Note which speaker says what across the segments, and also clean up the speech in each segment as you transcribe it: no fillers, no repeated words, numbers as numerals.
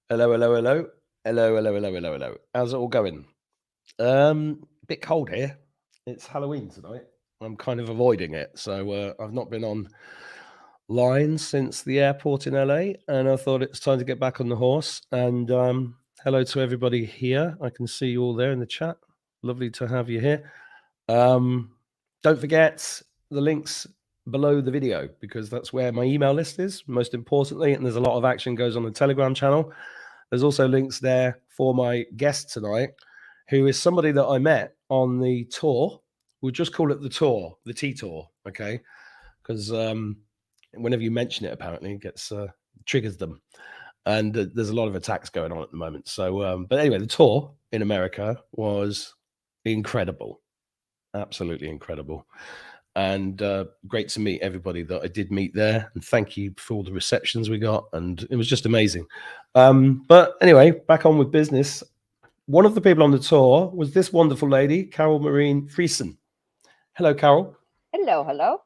Speaker 1: Hello, hello, hello. Hello, hello, hello, hello, hello. How's it all going? Bit cold here. It's Halloween tonight. I'm kind of avoiding it. So I've not been on line since the airport in LA, and I thought it's time to get back on the horse. And hello to everybody here. I can see you all there in the chat. Lovely to have you here. Don't forget the links below the video, because that's where my email list is, most importantly, and there's a lot of action goes on the Telegram channel. There's also links there for my guest tonight, who is somebody that I met on the tour. We'll just call it the tour, the Tea Tour, okay? Because whenever you mention it, apparently it gets triggers them, and there's a lot of attacks going on at the moment. So, but anyway, the tour in America was incredible, absolutely incredible, and great to meet everybody that I did meet there. And thank you for all the receptions we got, and it was just amazing. But anyway, back on with business. One of the people on the tour was this wonderful lady, Carole Maureen Friesen. Hello, Carole.
Speaker 2: Hello, hello.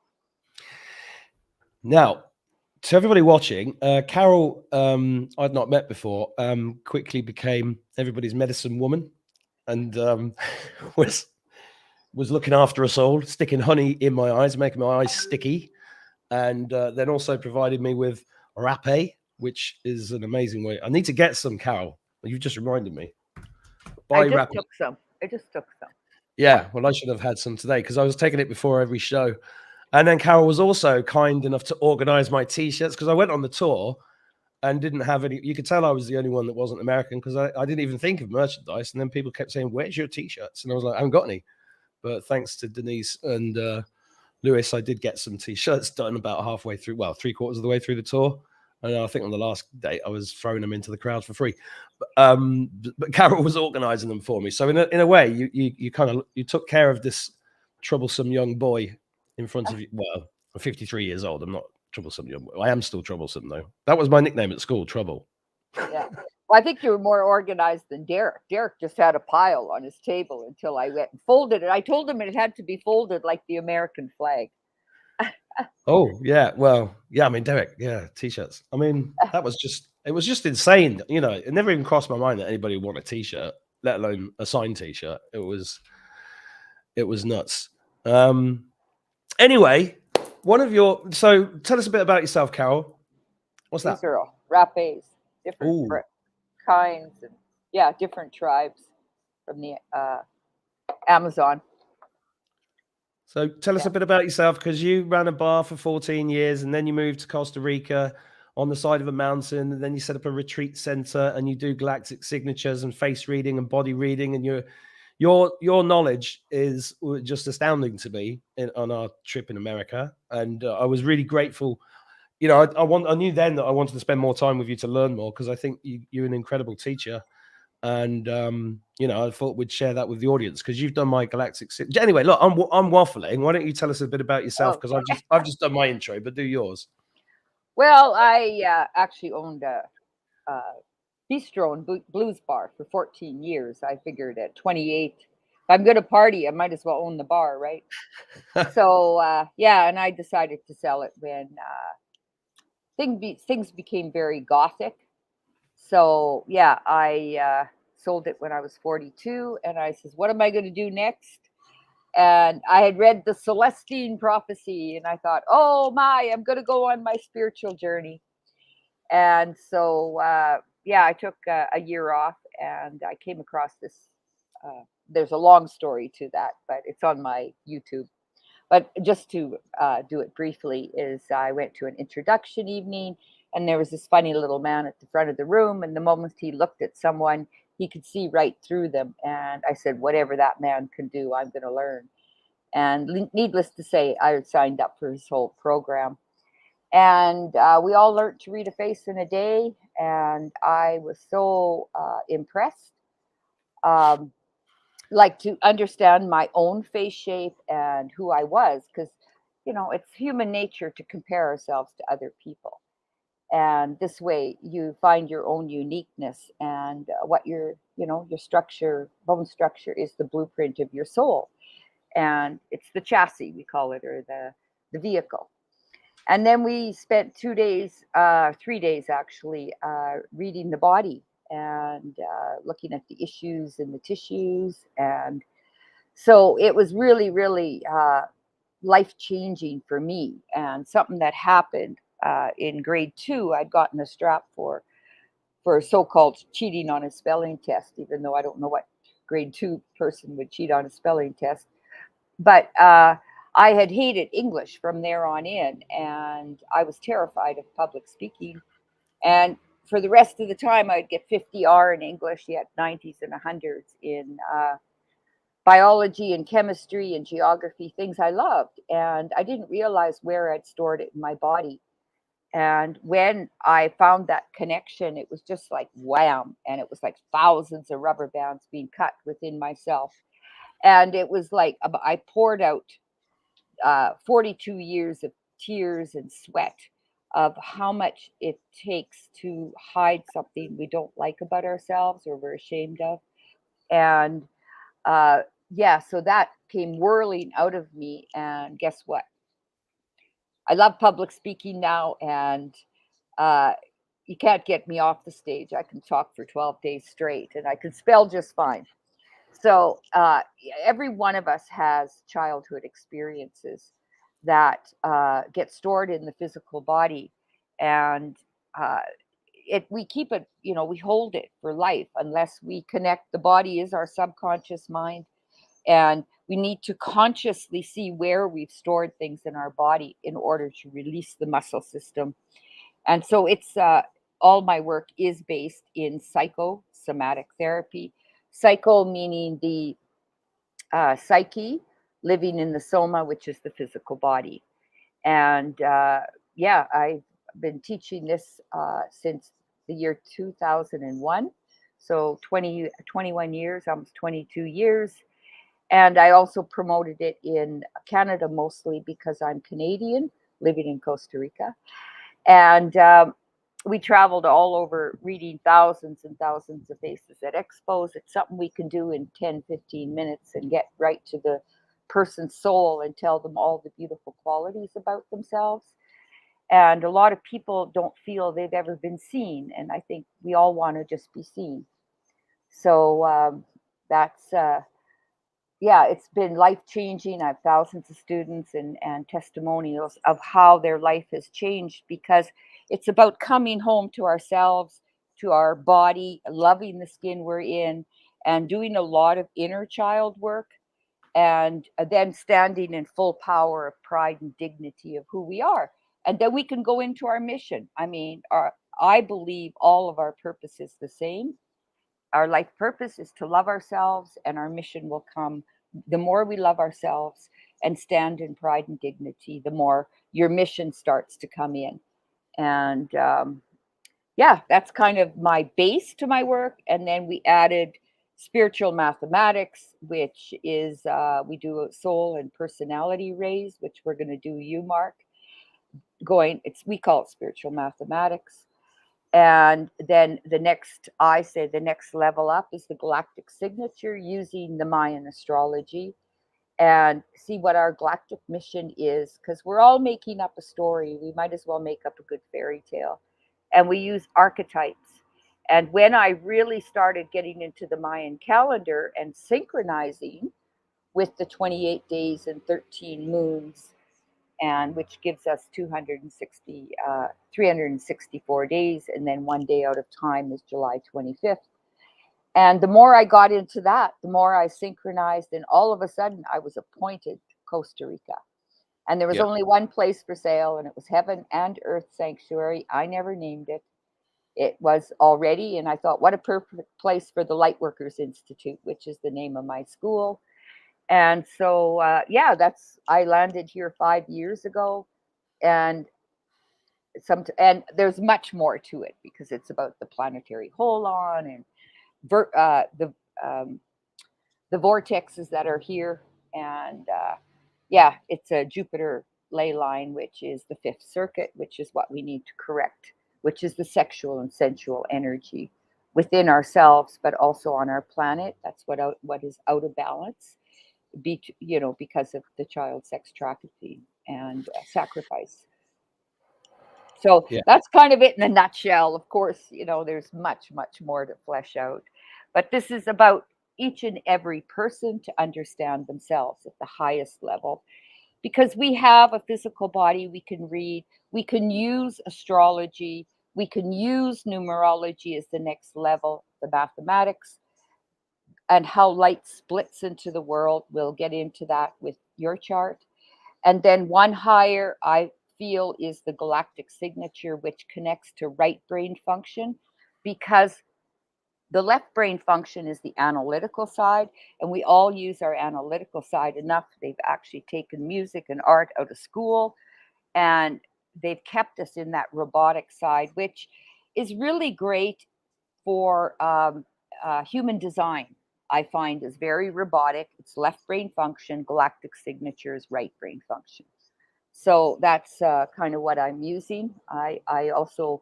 Speaker 1: Now, to everybody watching, Carole, I'd not met before, quickly became everybody's medicine woman, and was looking after us all, sticking honey in my eyes, making my eyes sticky, and then also provided me with rapé, which is an amazing way. I need to get some, Carole. You've just reminded me.
Speaker 2: I just took some.
Speaker 1: Yeah, well, I should have had some today because I was taking it before every show. And then Carole was also kind enough to organize my T-shirts, because I went on the tour and didn't have any. You could tell I was the only one that wasn't American, because I didn't even think of merchandise. And then people kept saying, "Where's your T-shirts?" And I was like, "I haven't got any." But thanks to Denise and Lewis, I did get some T-shirts done about halfway through, well, 3/4 of the way through the tour. And I think on the last day I was throwing them into the crowd for free. But Carole was organizing them for me. So in a way, you kind of took care of this troublesome young boy in front of you. Well, I'm 53 years old. I'm not troublesome young boy. I am still troublesome though. That was my nickname at school, Trouble.
Speaker 2: Yeah. Well, I think you were more organized than Derek. Derek just had a pile on his table until I went and folded it. I told him it had to be folded like the American flag.
Speaker 1: Oh yeah, well yeah. I mean, Derek, yeah, T-shirts. I mean, it was just insane. You know, it never even crossed my mind that anybody would want a T-shirt, let alone a signed T-shirt. It was nuts. Anyway, so tell us a bit about yourself, Carole. What's that?
Speaker 2: These are all rapés, different kinds, and different tribes from the Amazon.
Speaker 1: So tell us a bit about yourself, because you ran a bar for 14 years and then you moved to Costa Rica on the side of a mountain, and then you set up a retreat center and you do galactic signatures and face reading and body reading, and your knowledge is just astounding to me on our trip in America. And I was really grateful. You know, I knew then that I wanted to spend more time with you to learn more, because I think you're an incredible teacher. And you know, I thought we'd share that with the audience, because you've done my galactic. Anyway, look, I'm waffling. Why don't you tell us a bit about yourself? Because I've just done my intro, but do yours.
Speaker 2: Well, I actually owned a bistro and blues bar for 14 years. I figured at 28, if I'm going to party, I might as well own the bar, right? So and I decided to sell it when things became very gothic. So I sold it when I was 42, and I says, what am I going to do next? And I had read the Celestine prophecy, and I thought, oh my, I'm going to go on my spiritual journey. And so I took a year off, and I came across this. There's a long story to that, but it's on my YouTube. But just to do it briefly, is I went to an introduction evening, and there was this funny little man at the front of the room, and the moment he looked at someone, he could see right through them. And I said, whatever that man can do, I'm going to learn. And needless to say, I signed up for his whole program. And we all learned to read a face in a day, and I was so impressed. Like to understand my own face shape and who I was, because it's human nature to compare ourselves to other people, and this way you find your own uniqueness, and what your bone structure is the blueprint of your soul, and it's the chassis, we call it, or the vehicle. And then we spent 2 days, 3 days actually, reading the body and looking at the issues in the tissues. And so it was really, really life changing for me, and something that happened in grade two. I'd gotten a strap for so-called cheating on a spelling test, even though I don't know what grade two person would cheat on a spelling test. But I had hated English from there on in, and I was terrified of public speaking. And for the rest of the time, I'd get 50R in English, yet 90s and 100s in biology and chemistry and geography, things I loved. And I didn't realize where I'd stored it in my body. And when I found that connection, it was just like wham. And it was like thousands of rubber bands being cut within myself. And it was like I poured out 42 years of tears and sweat of how much it takes to hide something we don't like about ourselves or we're ashamed of. And uh, yeah, so that came whirling out of me. And guess what? I love public speaking now, and uh, you can't get me off the stage. I can talk for 12 days straight, and I can spell just fine. So every one of us has childhood experiences that get stored in the physical body, and uh, we keep it. We hold it for life unless we connect. The body is our subconscious mind, and we need to consciously see where we've stored things in our body in order to release the muscle system. And so it's all my work is based in psychosomatic therapy. Psycho meaning the psyche, living in the soma, which is the physical body. And yeah, I've been teaching this since the year 2001. So 21 years, almost 22 years. And I also promoted it in Canada mostly because I'm Canadian, living in Costa Rica. And we traveled all over reading thousands and thousands of faces at expos. It's something we can do in 10, 15 minutes and get right to the person's soul and tell them all the beautiful qualities about themselves. And a lot of people don't feel they've ever been seen. And I think we all want to just be seen. So that's yeah, it's been life changing. I have thousands of students and testimonials of how their life has changed because it's about coming home to ourselves, to our body, loving the skin we're in, and doing a lot of inner child work, and then standing in full power of pride and dignity of who we are. And then we can go into our mission. I mean, I believe all of our purpose is the same. Our life purpose is to love ourselves, and our mission will come. The more we love ourselves and stand in pride and dignity, the more your mission starts to come in. And yeah, that's kind of my base to my work. And then we added spiritual mathematics, which is we do a soul and personality raise, which we're going to do you, Mark. We call it spiritual mathematics. And then the next level up is the galactic signature using the Mayan astrology and see what our galactic mission is, because we're all making up a story. We might as well make up a good fairy tale. And we use archetypes. And when I really started getting into the Mayan calendar and synchronizing with the 28 days and 13 moons, and which gives us 364 days, and then one day out of time is July 25th. And the more I got into that, the more I synchronized, and all of a sudden I was appointed Costa Rica. And there was
Speaker 1: Yeah.
Speaker 2: only one place for sale, and it was Heaven and Earth Sanctuary. I never named it. It was already, and I thought, what a perfect place for the Lightworkers Institute, which is the name of my school. And so, yeah, I landed here 5 years ago, and and there's much more to it because it's about the planetary holon and ver, um, the vortexes that are here, and yeah, it's a Jupiter ley line, which is the fifth circuit, which is what we need to correct, which is the sexual and sensual energy within ourselves, but also on our planet. That's what is out of balance, because of the child sex trafficking and sacrifice. So
Speaker 1: Yeah.
Speaker 2: that's kind of it in a nutshell. Of course, there's much, much more to flesh out. But this is about each and every person to understand themselves at the highest level. Because we have a physical body, we can read, we can use astrology, we can use numerology as the next level, the mathematics, and how light splits into the world. We'll get into that with your chart. And then one higher, I feel, is the galactic signature, which connects to right brain function, because the left brain function is the analytical side, and we all use our analytical side enough. They've actually taken music and art out of school, and they've kept us in that robotic side, which is really great for human design. I find is very robotic. It's left brain function, galactic signatures, right brain function. So that's kind of what I'm using. I also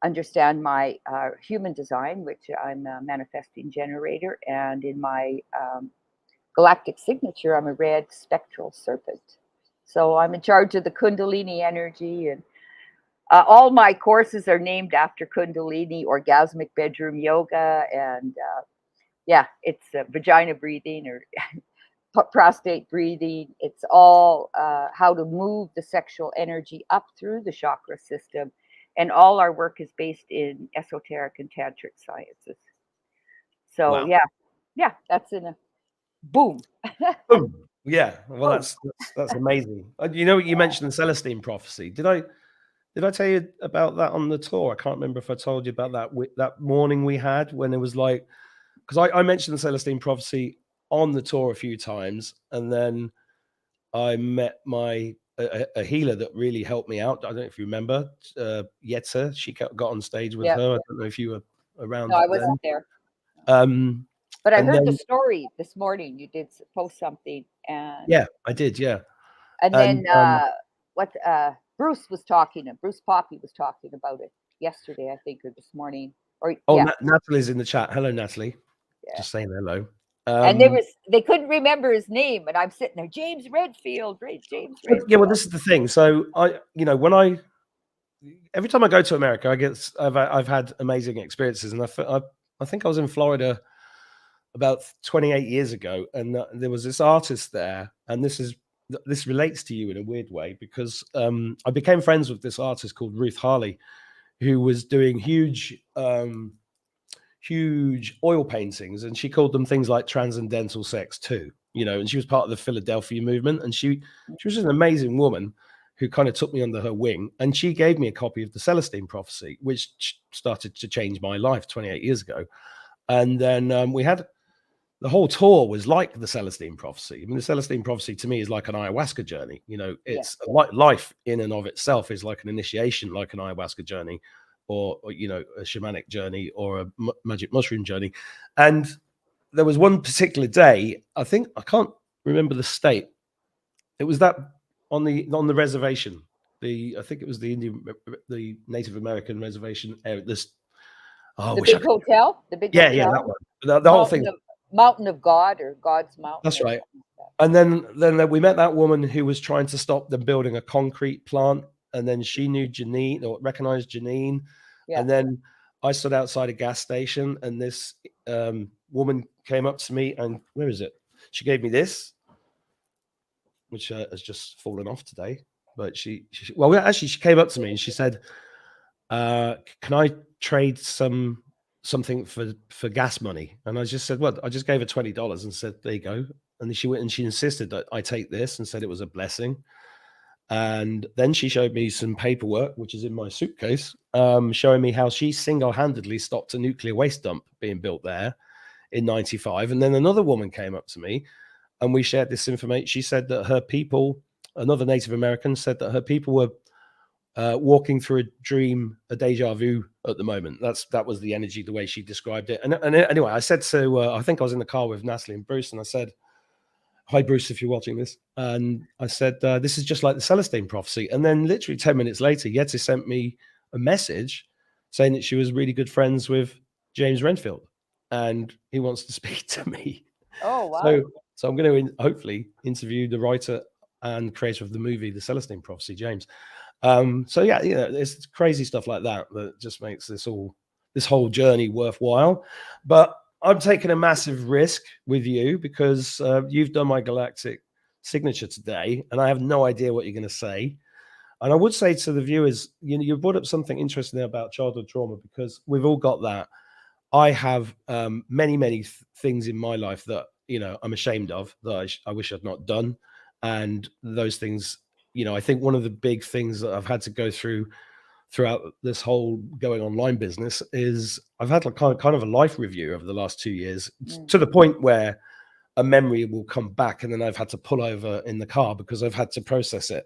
Speaker 2: understand my human design, which I'm a manifesting generator, and in my galactic signature, I'm a red spectral serpent. So I'm in charge of the Kundalini energy, and all my courses are named after Kundalini, orgasmic bedroom yoga, and yeah, it's vagina breathing or prostate breathing. It's all how to move the sexual energy up through the chakra system. And all our work is based in esoteric and tantric sciences. So,
Speaker 1: Wow.
Speaker 2: yeah, yeah, that's in a boom.
Speaker 1: Boom. Yeah. Well,
Speaker 2: Boom.
Speaker 1: that's amazing. You mentioned the Celestine prophecy. Did I tell you about that on the tour? I can't remember if I told you about that that morning we had when it was like, because I mentioned the Celestine prophecy on the tour a few times, and then I met a healer that really helped me out. I don't know if you remember, Yetza. She got on stage with
Speaker 2: Yeah.
Speaker 1: her. I don't know if you were
Speaker 2: No,
Speaker 1: around
Speaker 2: I
Speaker 1: then.
Speaker 2: wasn't there.
Speaker 1: Um,
Speaker 2: But I
Speaker 1: and
Speaker 2: heard the
Speaker 1: then
Speaker 2: story this morning. You did post something, and
Speaker 1: yeah, I did. Yeah,
Speaker 2: and
Speaker 1: and
Speaker 2: then what Bruce was talking. Bruce Poppy was talking about it yesterday, I think, or this morning. Or
Speaker 1: oh,
Speaker 2: yeah,
Speaker 1: Natalie's in the chat. Hello, Natalie.
Speaker 2: yeah.
Speaker 1: Just saying hello.
Speaker 2: And they couldn't remember his name, and I'm sitting there, James Redfield, great James
Speaker 1: Yeah, well,
Speaker 2: Redfield.
Speaker 1: this is the thing. So when every time I go to America, I've had amazing experiences, and I think I was in Florida about 28 years ago, and there was this artist there, and this relates to you in a weird way because I became friends with this artist called Ruth Harley, who was doing huge oil paintings, and she called them things like transcendental sex too, and she was part of the Philadelphia movement, and she was an amazing woman who kind of took me under her wing, and she gave me a copy of the Celestine prophecy, which started to change my life 28 years ago. And then we had the whole tour was like the Celestine prophecy. I mean, the Celestine prophecy to me is like an ayahuasca journey.
Speaker 2: Yeah.
Speaker 1: It's like life in and of itself is like an initiation, like an ayahuasca journey, or a shamanic journey, or a magic mushroom journey. And there was one particular day, I can't remember the state. It was that on the reservation. I think it was the Native American reservation area. I
Speaker 2: The
Speaker 1: wish I
Speaker 2: big
Speaker 1: could.
Speaker 2: hotel, the big
Speaker 1: Yeah, that
Speaker 2: hotel,
Speaker 1: one. The whole thing.
Speaker 2: Mountain of God or God's Mountain
Speaker 1: That's
Speaker 2: or
Speaker 1: right.
Speaker 2: something like
Speaker 1: And then we met that woman who was trying to stop them building a concrete plant, and then she knew Janine or recognized Janine,
Speaker 2: that.
Speaker 1: and then I stood outside a gas station, and this woman came up to me, and where is it? She gave me this, which has just fallen off today. But well, actually, she came up to me and she said, "Can I trade something for gas money?" And I just said, "Well," I just gave her $20 and said, "There you go." And then she went and she insisted that I take this and said it was a blessing. And then she showed me some paperwork, which is in my suitcase, showing me how she single-handedly stopped a nuclear waste dump being built there in '95. And then another woman came up to me and we shared this information. She said that her people, another Native American, said that her people were walking through a dream, a deja vu at the moment. That was the energy, the way she described it. And anyway, I said to, I think I was in the car with Natalie and Bruce, and I said, "Hi, Bruce, if you're watching this." And I said, "This is just like the Celestine prophecy." And then literally 10 minutes later, Yeti sent me a message saying that she was really good friends with James Renfield and he wants to speak to me.
Speaker 2: Oh, wow.
Speaker 1: So I'm going to hopefully interview the writer and creator of the movie, The Celestine Prophecy, James. So yeah, it's crazy stuff like that that just makes this whole journey worthwhile. But I'm taking a massive risk with you because you've done my Galactic signature today, and I have no idea what you're going to say. And I would say to the viewers, you brought up something interesting there about childhood trauma because we've all got that. I have many things in my life that I'm ashamed of that I wish I'd not done, and those things. I think one of the big things that I've had to go through throughout this whole going online business is I've had like kind of a life review over the last 2 years
Speaker 2: Mm.
Speaker 1: to the point where a memory will come back and then I've had to pull over in the car because I've had to process it.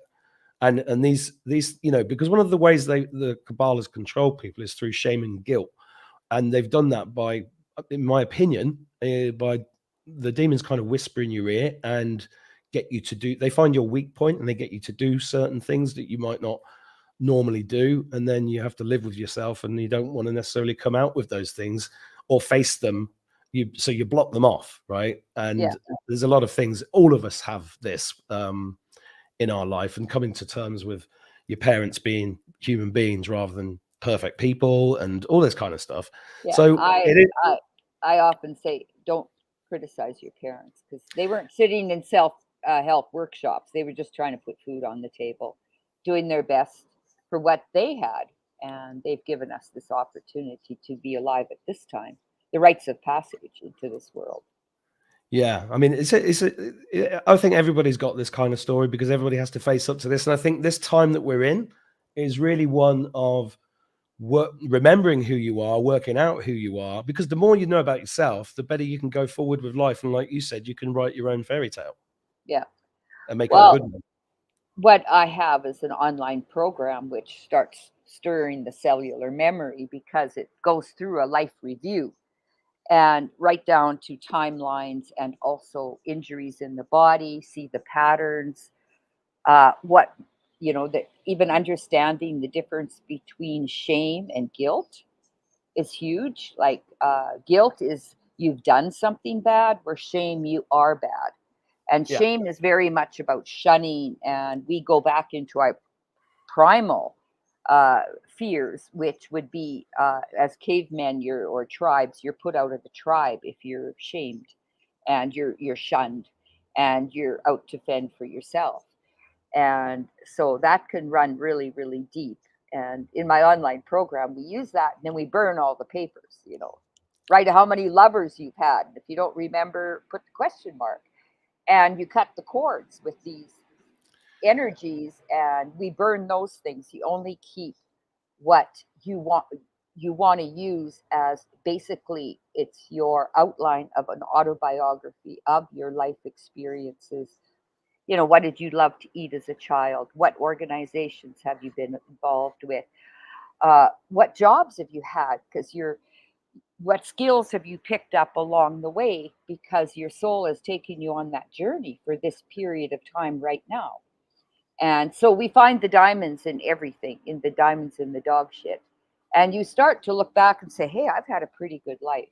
Speaker 1: And these because one of the ways the Kabbalists control people is through shame and guilt, and they've done that by, in my opinion, by the demons kind of whisper in your ear and get you to do. They find your weak point and they get you to do certain things that you might not normally do, and then you have to live with yourself, and you don't want to necessarily come out with those things or face them. So you block them off, right?
Speaker 2: Yeah.
Speaker 1: And there's a lot of things. All of us have this. In our life, and coming to terms with your parents being human beings rather than perfect people and all this kind of stuff.
Speaker 2: Yeah.
Speaker 1: So
Speaker 2: I
Speaker 1: it is,
Speaker 2: I I often say don't criticize your parents because they weren't sitting in self help workshops. They were just trying to put food on the table, doing their best for what they had, and they've given us this opportunity to be alive at this time, the rites of passage into this world.
Speaker 1: yeah, I mean, I think everybody's got this kind of story because everybody has to face up to this. And I think this time that we're in is really one of remembering who you are, working out who you are, because the more you know about yourself, the better you can go forward with life. And like you said, you can write your own fairy tale
Speaker 2: Yeah.
Speaker 1: and make it a
Speaker 2: Well,
Speaker 1: good one.
Speaker 2: what I have is an online program which starts stirring the cellular memory because it goes through a life review and right down to timelines and also injuries in the body, see the patterns, what, that even understanding the difference between shame and guilt is huge. Like guilt is you've done something bad, where shame, you are bad. And
Speaker 1: Yeah,
Speaker 2: shame is very much about shunning, and we go back into our primal uh, fears, which would be as cavemen, or tribes, you're put out of the tribe if you're shamed, and you're shunned, and you're out to fend for yourself. And so that can run really, really deep. And in my online program, we use that, and then we burn all the papers. Write how many lovers you've had. If you don't remember, put the question mark, and you cut the cords with these energies, and we burn those things. You only keep what you want to use, as basically it's your outline of an autobiography of your life experiences. What did you love to eat as a child? What organizations have you been involved with? What jobs have you had? Because what skills have you picked up along the way, because your soul is taking you on that journey for this period of time right now. And so we find the diamonds in everything, in the diamonds in the dog shit. And you start to look back and say, hey, I've had a pretty good life.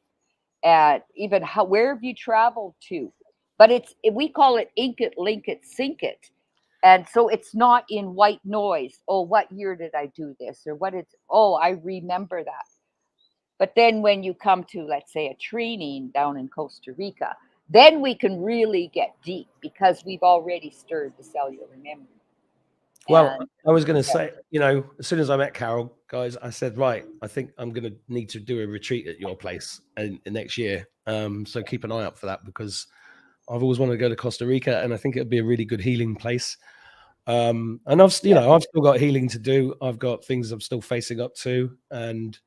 Speaker 2: And even where have you traveled to? But we call it ink it, link it, sink it. And so it's not in white noise. Oh, what year did I do this? Or oh, I remember that. But then when you come to, let's say, a training down in Costa Rica, then we can really get deep because we've already stirred the cellular memory.
Speaker 1: well,
Speaker 2: And
Speaker 1: I was going to
Speaker 2: yeah,
Speaker 1: say, as soon as I met Carole, guys, I said, right, I think I'm going to need to do a retreat at your place in next year. So keep an eye out for that because I've always wanted to go to Costa Rica, and I think it'd be a really good healing place. And
Speaker 2: yeah.
Speaker 1: I've still got healing to do. I've got things I'm still facing up to, and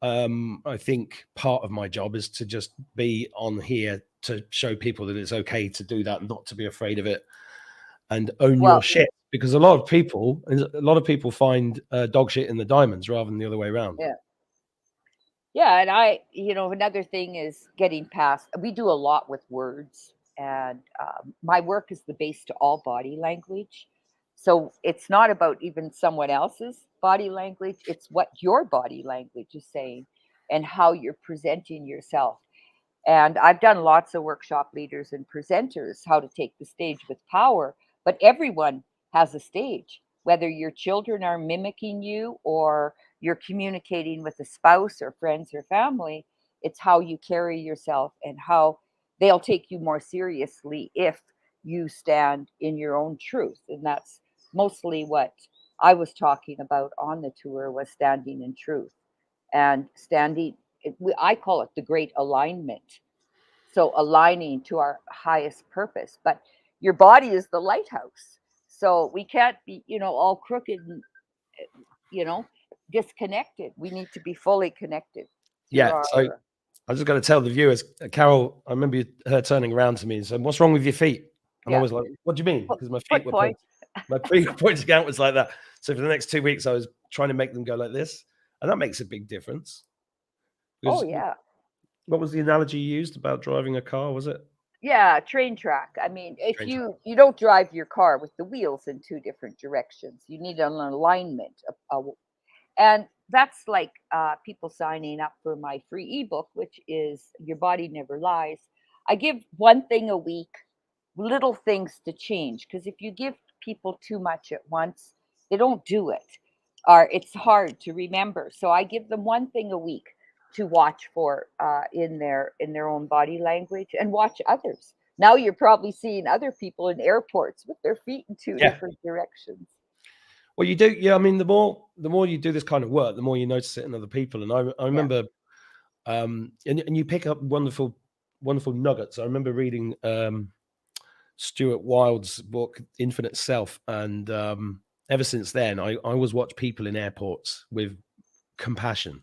Speaker 1: I think part of my job is to just be on here to show people that it's okay to do that, not to be afraid of it, and own your
Speaker 2: Well,
Speaker 1: shit. Because a lot of people find dog shit in the diamonds rather than the other way around.
Speaker 2: yeah. Yeah, and another thing is getting past. We do a lot with words, and my work is the base to all body language. So it's not about even someone else's body language, it's what your body language is saying and how you're presenting yourself. And I've done lots of workshop leaders and presenters how to take the stage with power, but everyone has a stage. whether your children are mimicking you or you're communicating with a spouse or friends or family. It's how you carry yourself and how they'll take you more seriously if you stand in your own truth. And that's mostly what I was talking about on the tour, was standing in truth and standing. I call it the great alignment. So aligning to our highest purpose. But your body is the lighthouse. So we can't be, all crooked and, you know, disconnected. We need to be fully connected to
Speaker 1: Yeah. So
Speaker 2: our,
Speaker 1: I just got to tell the viewers, Carole, I remember her turning around to me and saying, "What's wrong with your feet?" And I
Speaker 2: yeah,
Speaker 1: was like, "What do you mean?" Because my feet
Speaker 2: foot
Speaker 1: were
Speaker 2: point.
Speaker 1: my feet were pointing outwards like that. So for the next 2 weeks, I was trying to make them go like this, and that makes a big difference.
Speaker 2: Oh
Speaker 1: Because
Speaker 2: yeah.
Speaker 1: what was the analogy you used about driving a car? Was it
Speaker 2: Yeah, train track. I mean, if
Speaker 1: train track?
Speaker 2: you don't drive your car with the wheels in two different directions, you need an alignment. And that's like people signing up for my free ebook, which is Your Body Never Lies. I give one thing a week, little things to change. Because if you give people too much at once, they don't do it, or it's hard to remember. So I give them one thing a week to watch for in their own body language, and watch others. Now you're probably seeing other people in airports with their feet in two
Speaker 1: Yeah.
Speaker 2: different directions.
Speaker 1: Well, you do. Yeah. I mean, the more you do this kind of work, the more you notice it in other people. And I
Speaker 2: Yeah,
Speaker 1: remember, and you pick up wonderful nuggets. I remember reading Stuart Wilde's book Infinite Self, and ever since then, I always watch people in airports with compassion.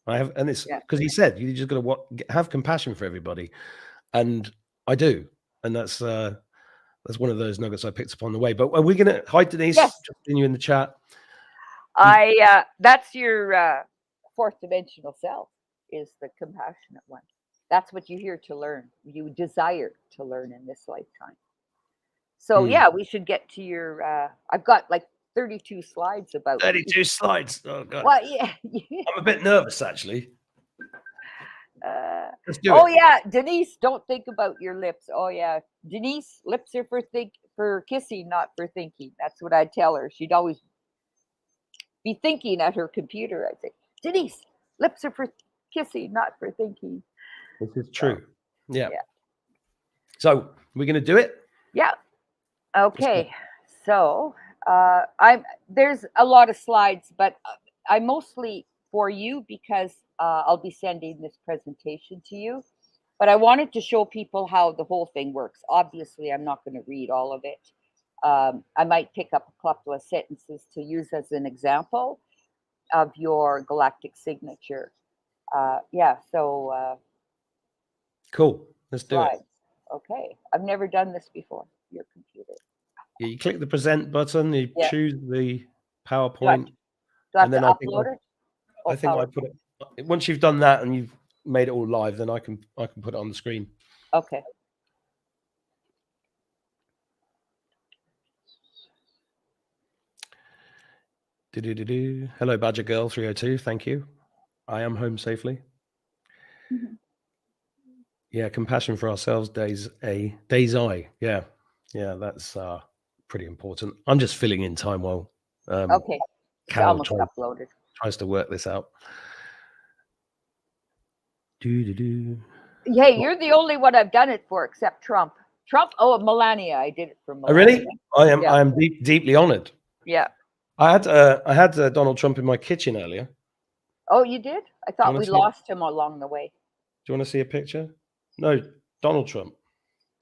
Speaker 1: I have, and it's
Speaker 2: yeah.
Speaker 1: because he said you just got to have compassion for everybody, and I do, and that's one of those nuggets I picked up on the way. But are we gonna hi Denise?
Speaker 2: Yes,
Speaker 1: Just seeing you in the chat. You,
Speaker 2: that's your fourth dimensional self, is the compassionate one. That's what you're here to learn. You desire to learn in this lifetime. So
Speaker 1: mm,
Speaker 2: yeah, we should get to your. I've got like 32 slides about you.
Speaker 1: 32 slides. Oh god,
Speaker 2: Well, yeah.
Speaker 1: I'm a bit nervous actually.
Speaker 2: uh,
Speaker 1: Let's do
Speaker 2: oh
Speaker 1: it.
Speaker 2: yeah, Denise, don't think about your lips. Oh yeah, Denise, lips are for kissing, not for thinking. That's what I'd tell her. She'd always be thinking at her computer. I'd say, Denise, lips are for kissing, not for thinking.
Speaker 1: This is
Speaker 2: So
Speaker 1: true. Yeah.
Speaker 2: yeah,
Speaker 1: So we're gonna do it.
Speaker 2: yeah.
Speaker 1: Let's go.
Speaker 2: Okay, so I'm there's a lot of slides, but I mostly for you because I'll be sending this presentation to you. But I wanted to show people how the whole thing works. Obviously, I'm not going to read all of it. I might pick up a couple of sentences to use as an example of your galactic signature. Yeah, so
Speaker 1: Cool. Let's do it.
Speaker 2: slides. Okay, I've never done this before. Your computer.
Speaker 1: Yeah, you click the present button, you
Speaker 2: Yeah.
Speaker 1: choose the
Speaker 2: Do I,
Speaker 1: PowerPoint,
Speaker 2: do I have
Speaker 1: and
Speaker 2: to
Speaker 1: then
Speaker 2: upload it?
Speaker 1: I
Speaker 2: Oh,
Speaker 1: think I put
Speaker 2: PowerPoint.
Speaker 1: it once you've done that and you've made it all live, then I can put it on the screen.
Speaker 2: Okay.
Speaker 1: Do. Hello, Badger Girl 302. Thank you. I am home safely.
Speaker 2: Mhm.
Speaker 1: Yeah, compassion for ourselves. Days I. Yeah, that's pretty important. I'm just filling in time while
Speaker 2: Okay. It's
Speaker 1: Carole
Speaker 2: almost uploaded.
Speaker 1: tries to work this out. Do.
Speaker 2: Hey, you're the only one I've done it for except Trump. Trump, oh, Melania. I did it for
Speaker 1: Oh,
Speaker 2: Melania.
Speaker 1: really? I am.
Speaker 2: Yeah.
Speaker 1: I am deeply honoured.
Speaker 2: Yeah.
Speaker 1: I had Donald Trump in my kitchen earlier.
Speaker 2: Oh, you did? I
Speaker 1: Do you
Speaker 2: thought
Speaker 1: want
Speaker 2: we
Speaker 1: to see? Do
Speaker 2: lost him along the way.
Speaker 1: you want to see a picture? No, Donald Trump.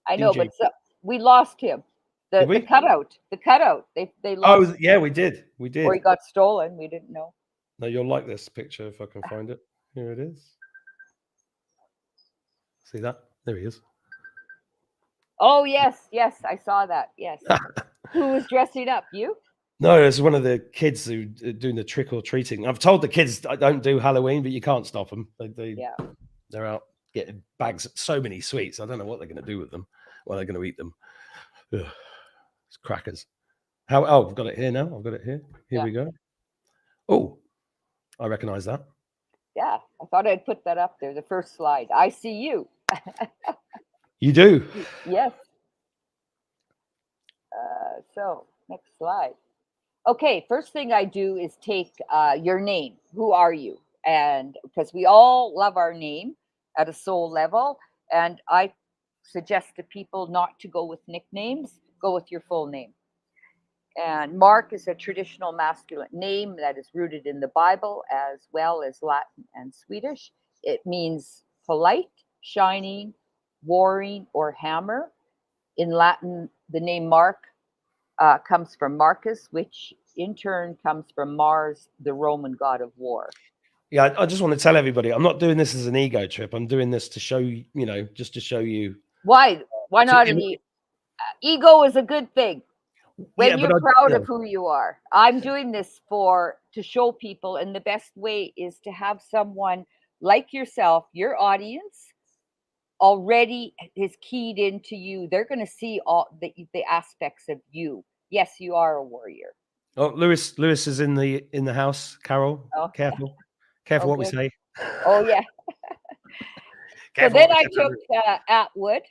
Speaker 2: I know,
Speaker 1: DG.
Speaker 2: but we lost him.
Speaker 1: Did
Speaker 2: The
Speaker 1: we?
Speaker 2: cutout. The cutout. They lost
Speaker 1: Oh, yeah, we did. We
Speaker 2: or he
Speaker 1: did.
Speaker 2: got stolen. We didn't know.
Speaker 1: No, you'll like this picture if I can find it. Here it is. See that? There he is.
Speaker 2: Oh yes, yes, I saw that. Yes. Who was dressing up? You?
Speaker 1: No, it's one of the kids who are doing the trick or treating. I've told the kids I don't do Halloween, but you can't stop them.
Speaker 2: Yeah.
Speaker 1: They're out getting bags, so many sweets. I don't know what they're going to do with them. Well, they're going to eat them. Ugh, it's crackers. How? Oh, I've got it here now. I've got it here. Here
Speaker 2: Yeah.
Speaker 1: we go. Oh, I recognise that.
Speaker 2: Yeah. I thought I'd put that up there. The first slide. I see you.
Speaker 1: You do.
Speaker 2: Yes. So next slide. Okay, first thing I do is take your name. Who are you? And because we all love our name at a soul level, and I suggest to people not to go with nicknames, go with your full name. And Mark is a traditional masculine name that is rooted in the Bible as well as Latin and Swedish. It means polite, shining, warring, or hammer. In Latin, the name Mark comes from Marcus, which in turn comes from Mars, the Roman god of war.
Speaker 1: Yeah, I just want to tell everybody, I'm not doing this as an ego trip. I'm doing this to show you, just to show you.
Speaker 2: Why? Why
Speaker 1: To,
Speaker 2: not an ego is a good thing
Speaker 1: yeah,
Speaker 2: when
Speaker 1: but
Speaker 2: you're proud of who you are. I'm doing this for to show people, and the best way is to have someone like yourself, your audience, already is keyed into you. They're going to see all the aspects of you. Yes, you are a warrior.
Speaker 1: Oh, Lewis is in the house. Carole,
Speaker 2: Oh,
Speaker 1: careful what we
Speaker 2: okay.
Speaker 1: say.
Speaker 2: Oh, yeah. So
Speaker 1: Careful
Speaker 2: then
Speaker 1: what we
Speaker 2: I
Speaker 1: say.
Speaker 2: took Atwood,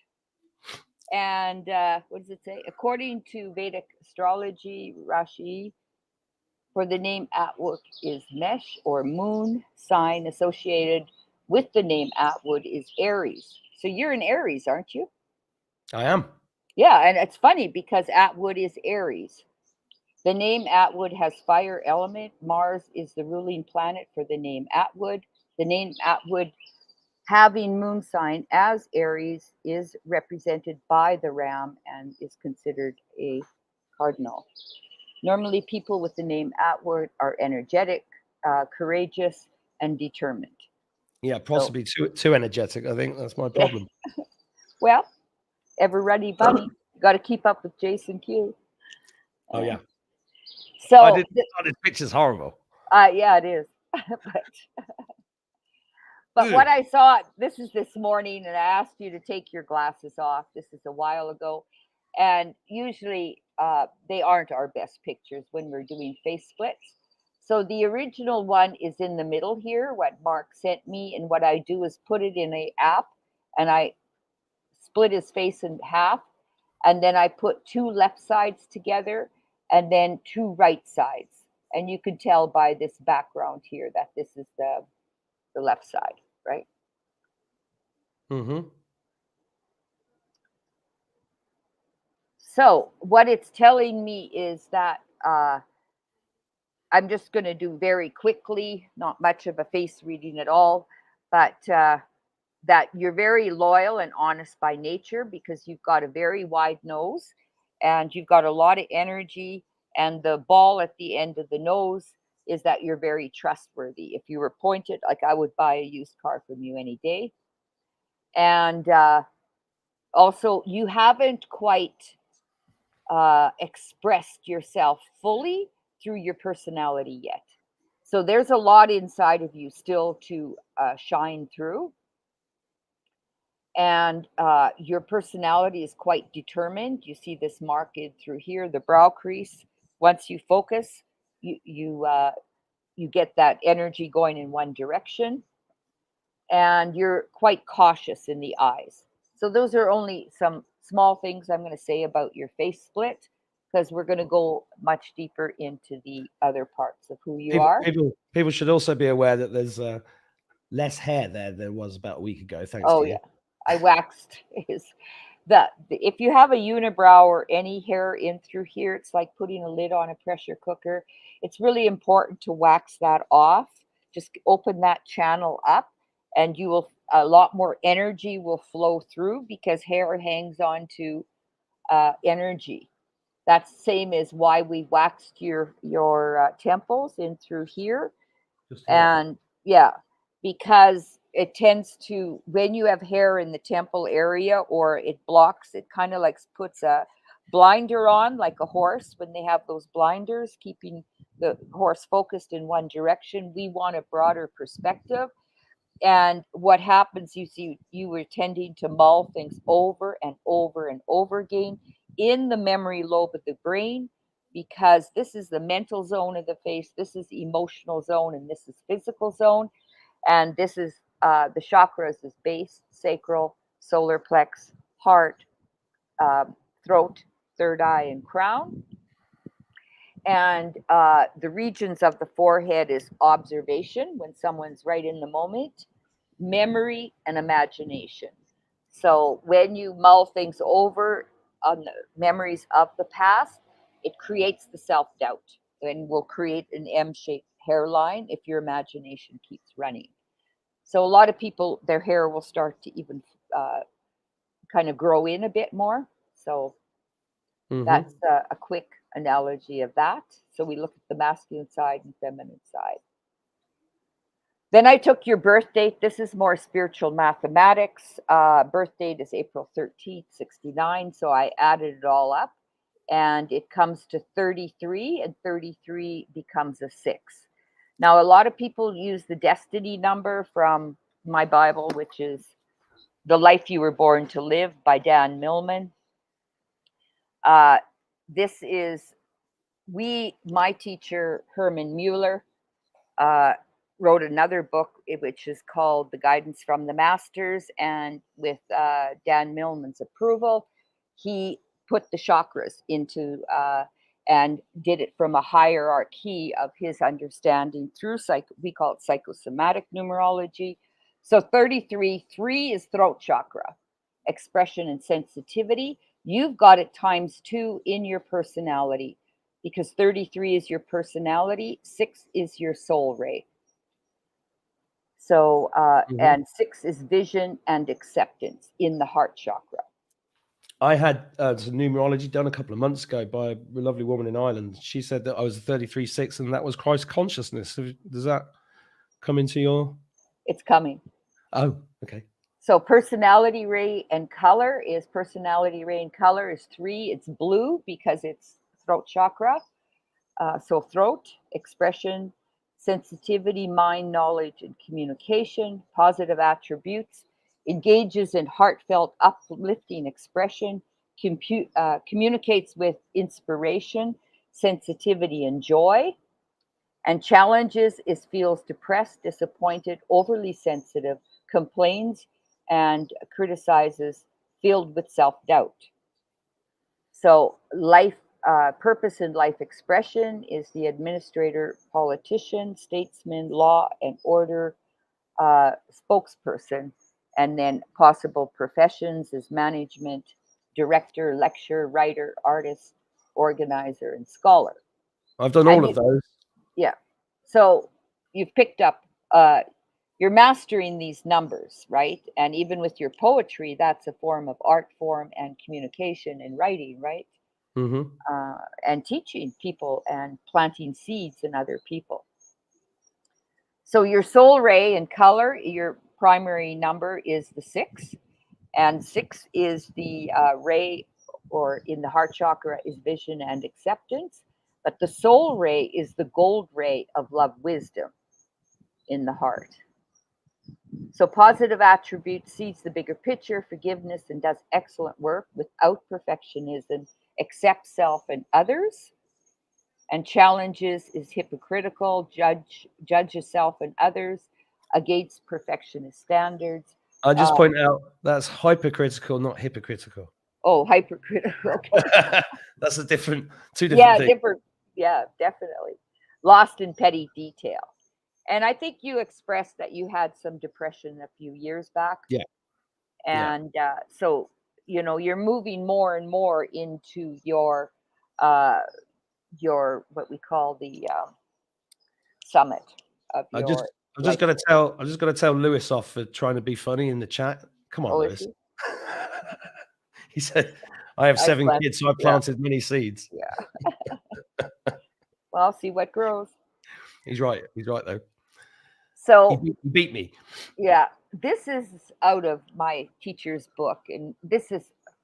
Speaker 2: and what does it say? According to Vedic astrology, Rashi, for the name Atwood is Mesh or moon sign associated with the name Atwood is Aries. So you're an Aries, aren't you?
Speaker 1: I am.
Speaker 2: Yeah, and it's funny because Atwood is Aries. The name Atwood has fire element. Mars is the ruling planet for the name Atwood. The name Atwood, having moon sign as Aries, is represented by the ram and is considered a cardinal. Normally, people with the name Atwood are energetic, courageous, and determined.
Speaker 1: Yeah,
Speaker 2: So,
Speaker 1: possibly too energetic. I think that's my
Speaker 2: yeah,
Speaker 1: problem.
Speaker 2: well, ever ready bunny. You got to keep up with Jason Q.
Speaker 1: Oh
Speaker 2: Uh,
Speaker 1: yeah, I
Speaker 2: so,
Speaker 1: did. Oh, this picture's horrible.
Speaker 2: yeah, it is. But
Speaker 1: Ugh.
Speaker 2: what I saw, this is this morning, and I asked you to take your glasses off. This is a while ago. And usually they aren't our best pictures when we're doing face splits. So the original one is in the middle here, what Mark sent me. And what I do is put it in a app and I split his face in half. And then I put two left sides together and then two right sides. And you can tell by this background here that this is the left side, right?
Speaker 1: Mm-hmm.
Speaker 2: So what it's telling me is that I'm just going to do very quickly, not much of a face reading at all, but that you're very loyal and honest by nature because you've got a very wide nose and you've got a lot of energy. And the ball at the end of the nose is that you're very trustworthy. If you were pointed, like I would buy a used car from you any day. And also, you haven't quite expressed yourself fully through your personality yet. So there's a lot inside of you still to shine through. And your personality is quite determined. You see this marked through here, the brow crease. Once you focus, you get that energy going in one direction, and you're quite cautious in the eyes. So those are only some small things I'm going to say about your face split because we're going to go much deeper into the other parts of who you
Speaker 1: People,
Speaker 2: are.
Speaker 1: people, people should also be aware that there's less hair there than was about a week ago, thanks
Speaker 2: Oh
Speaker 1: to
Speaker 2: yeah,
Speaker 1: you.
Speaker 2: I waxed his if you have a unibrow or any hair in through here, it's like putting a lid on a pressure cooker. It's really important to wax that off. Just open that channel up, and you will a lot more energy will flow through because hair hangs on to energy. That's the same as why we waxed your temples in through here.
Speaker 1: Just here.
Speaker 2: And yeah, because it tends to, when you have hair in the temple area or it blocks, it kind of like puts a blinder on, like a horse when they have those blinders, keeping the horse focused in one direction. We want a broader perspective. And what happens, you see, you were tending to mull things over and over and over again in the memory lobe of the brain, because this is the mental zone of the face, this is emotional zone, and this is physical zone. And this is the chakras is base, sacral, solar plex, heart, throat, third eye, and crown. And the regions of the forehead is observation, when someone's right in the moment, memory, and imagination. So when you mull things over on the memories of the past, it creates the self doubt and will create an M shaped hairline if your imagination keeps running. So a lot of people, their hair will start to even uh, kind of grow in a bit more. So
Speaker 1: Mm-hmm.
Speaker 2: that's a quick analogy of that. So we look at the masculine side and feminine side. Then I took your birth date. This is more spiritual mathematics. Birth date is April 13th, 69. So I added it all up and it comes to 33, and 33 becomes a 6. Now, a lot of people use the destiny number from my Bible, which is The Life You Were Born to Live by Dan Millman. Uh, this is my teacher, Herman Mueller, uh, wrote another book which is called The Guidance from the Masters. And with Dan Millman's approval, he put the chakras into and did it from a hierarchy of his understanding through we call it psychosomatic numerology. So 33, 3 is throat chakra, expression and sensitivity. You've got it times 2 in your personality because 33 is your personality, 6 is your soul ray. So,
Speaker 1: Mm-hmm.
Speaker 2: and 6 is vision and acceptance in the heart chakra.
Speaker 1: I had some numerology done a couple of months ago by a lovely woman in Ireland. She said that I was a 33-6 and that was Christ consciousness. Does that come into your...
Speaker 2: It's coming.
Speaker 1: Oh, okay.
Speaker 2: So, personality ray and color is 3. It's blue because it's throat chakra. So, throat, expression, sensitivity, mind, knowledge, and communication, positive attributes, engages in heartfelt, uplifting expression, communicates with inspiration, sensitivity, and joy, and challenges is feels depressed, disappointed, overly sensitive, complains, and criticizes, filled with self doubt. So, life purpose and life expression is the administrator, politician, statesman, law and order spokesperson. And then possible professions is management, director, lecturer, writer, artist, organizer, and scholar.
Speaker 1: I've done
Speaker 2: And
Speaker 1: all of those.
Speaker 2: yeah, so you've picked up, uh, you're mastering these numbers, right? And even with your poetry, that's a form of art form and communication and writing, right?
Speaker 1: Mm-hmm.
Speaker 2: And teaching people and planting seeds in other people. So your soul ray and color, your primary number is the 6, and 6 is the ray, or in the heart chakra is vision and acceptance. But the soul ray is the gold ray of love, wisdom in the heart. So positive attributes sees the bigger picture, forgiveness, and does excellent work without perfectionism, accepts self and others, and challenges is hypocritical, judges self and others, against perfectionist standards.
Speaker 1: I just
Speaker 2: Uh,
Speaker 1: point out that's hypercritical, not hypocritical.
Speaker 2: hypercritical. Okay.
Speaker 1: That's two different
Speaker 2: Yeah,
Speaker 1: things.
Speaker 2: different. Yeah, definitely. Lost in petty detail. And I think you expressed that you had some depression a few years back.
Speaker 1: Yeah, yeah.
Speaker 2: And so, you're moving more and more into uh, your what we call the summit of
Speaker 1: I just,
Speaker 2: your
Speaker 1: I'm just
Speaker 2: life
Speaker 1: gonna
Speaker 2: force.
Speaker 1: tell, I'm just gonna tell Lewis off for trying to be funny in the chat. Come on,
Speaker 2: Oh, is
Speaker 1: Lewis.
Speaker 2: he?
Speaker 1: He said, "I have
Speaker 2: I
Speaker 1: 7
Speaker 2: plant.
Speaker 1: kids, so I
Speaker 2: Yeah,
Speaker 1: planted many seeds."
Speaker 2: yeah. Well, see what grows.
Speaker 1: He's right. He's right though.
Speaker 2: So,
Speaker 1: He beat me.
Speaker 2: yeah, this is out of my teacher's book, and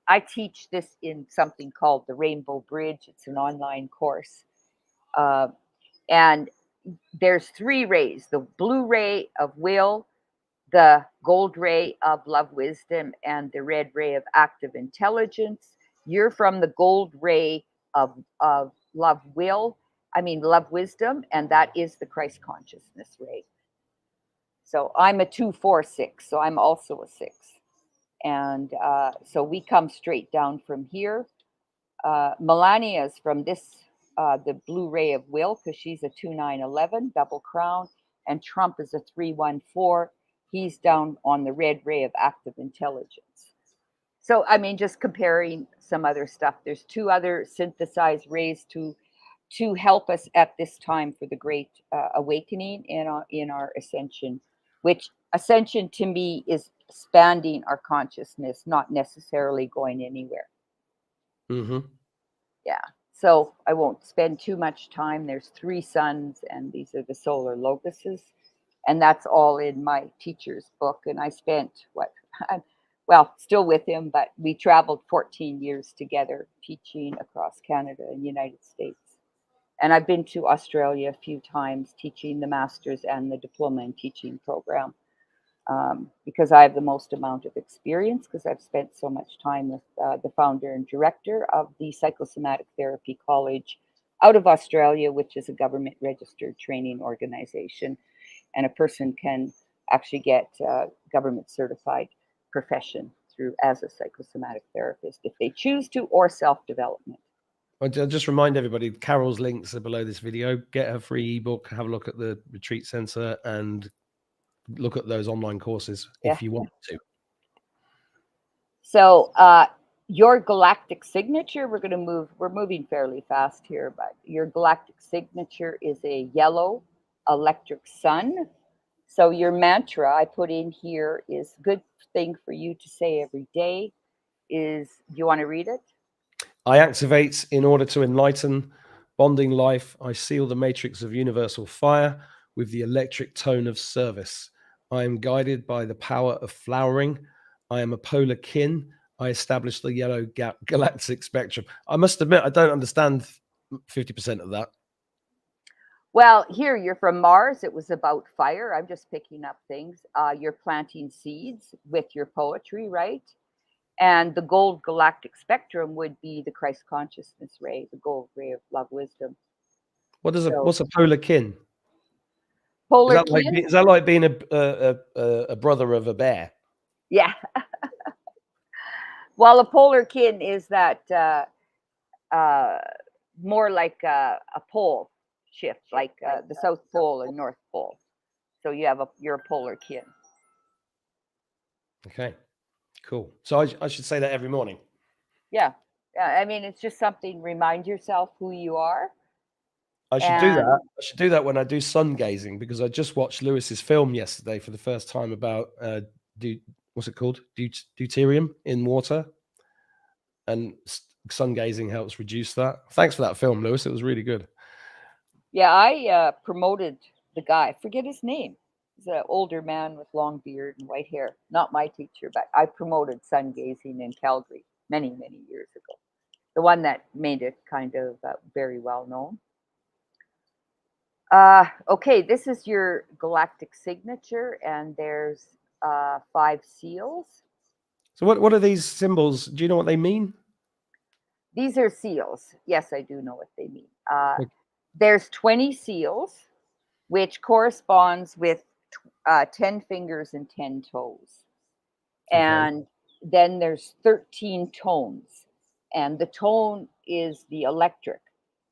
Speaker 2: I teach this in something called the Rainbow Bridge. It's an online course, uh, and there's 3 rays: the blue ray of will, the gold ray of love, wisdom, and the red ray of active intelligence. You're from the gold ray of love, love, wisdom, and that is the Christ consciousness ray. So I'm a 2, 4, 6, so I'm also a 6. And so we come straight down from here. Melania is from this the blue ray of will because she's a 2911 double crown, and Trump is a 314. He's down on the red ray of active intelligence. So, I mean, just comparing some other stuff. There's two other synthesized rays to help us at this time for the great awakening in our ascension, which ascension to me is expanding our consciousness, not necessarily going anywhere.
Speaker 1: Mm-hmm.
Speaker 2: Yeah. So I won't spend too much time. There's three suns, and these are the solar locuses, and that's all in my teacher's book. And I spent what, well, still with him, but we traveled 14 years together teaching across Canada and United States. And I've been to Australia a few times teaching the master's and the diploma in teaching program because I have the most amount of experience because I've spent so much time with the founder and director of the Psychosomatic Therapy College out of Australia, which is a government registered training organization. And a person can actually get government certified profession through as a psychosomatic therapist if they choose to, or self-development.
Speaker 1: I'll just remind everybody, Carole's links are below this video. Get her free ebook, have a look at the retreat center, and look at those online courses if you want to.
Speaker 2: So your galactic signature, we're moving fairly fast here, but your galactic signature is a yellow electric sun. So your mantra I put in here is good thing for you to say every day is, do you want to read it?
Speaker 1: I activate in order to enlighten bonding life. I seal the matrix of universal fire with the electric tone of service. I am guided by the power of flowering. I am a polar kin. I establish the yellow galactic spectrum. I must admit, I don't understand 50% of that.
Speaker 2: Well, here you're from Mars. It was about fire. I'm just picking up things. You're planting seeds with your poetry, right? And the gold galactic spectrum would be the Christ consciousness ray, the gold ray of love, wisdom.
Speaker 1: What's a polar kin?
Speaker 2: Polar kin?
Speaker 1: Is that like being a brother of a bear?
Speaker 2: Yeah. Well, a polar kin is that more like a pole shift, like the South Pole and North Pole. So you're a polar kin.
Speaker 1: Okay, cool. So I should say that every morning.
Speaker 2: Yeah. I mean, it's just something. Remind yourself who you are.
Speaker 1: I should do that. I should do that when I do sun gazing because I just watched Lewis's film yesterday for the first time about what's it called? Deuterium in water, and sun gazing helps reduce that. Thanks for that film, Lewis. It was really good.
Speaker 2: Yeah, I promoted the guy. Forget his name. He's an older man with long beard and white hair. Not my teacher, but I promoted sun gazing in Calgary many, many years ago. The one that made it kind of very well known. Okay, this is your galactic signature, and there's 5 seals.
Speaker 1: So what are these symbols? Do you know what they mean?
Speaker 2: These are seals. Yes, I do know what they mean. There's 20 seals, which corresponds with 10 fingers and 10 toes. And then there's 13 tones, and the tone is the electric.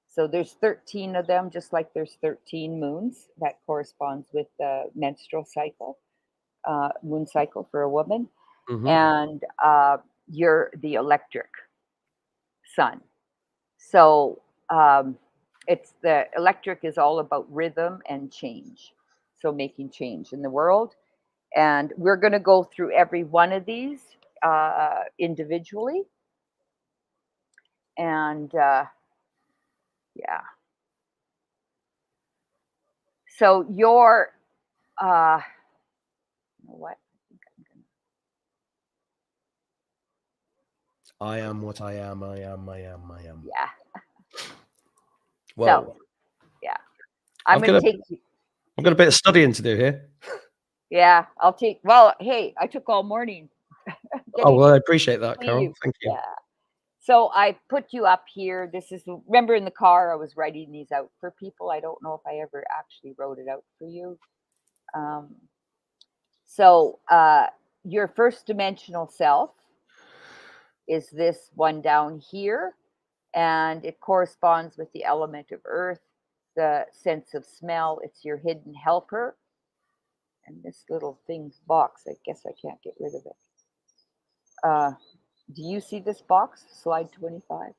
Speaker 2: So there's 13 of them, just like there's 13 moons. That corresponds with the menstrual cycle, moon cycle for a woman.
Speaker 1: Mm-hmm.
Speaker 2: And you're the electric sun. So it's the electric is all about rhythm and change. So making change in the world. And we're going to go through every one of these individually. And yeah. So your, you know what?
Speaker 1: I am what I am. I am.
Speaker 2: Yeah.
Speaker 1: Well,
Speaker 2: so, yeah. I'm going to take you.
Speaker 1: I've got a bit of studying to do here.
Speaker 2: Yeah, I'll take. Well, hey, I took all morning.
Speaker 1: Oh, well, I appreciate that, Carole. Thank you.
Speaker 2: Yeah. So I put you up here. This is, remember in the car, I was writing these out for people. I don't know if I ever actually wrote it out for you. So your first dimensional self is this one down here. and it corresponds with the element of earth, the sense of smell. It's your hidden helper. And this little thing box, I guess I can't get rid of it. Uh, do you see this box? Slide 25.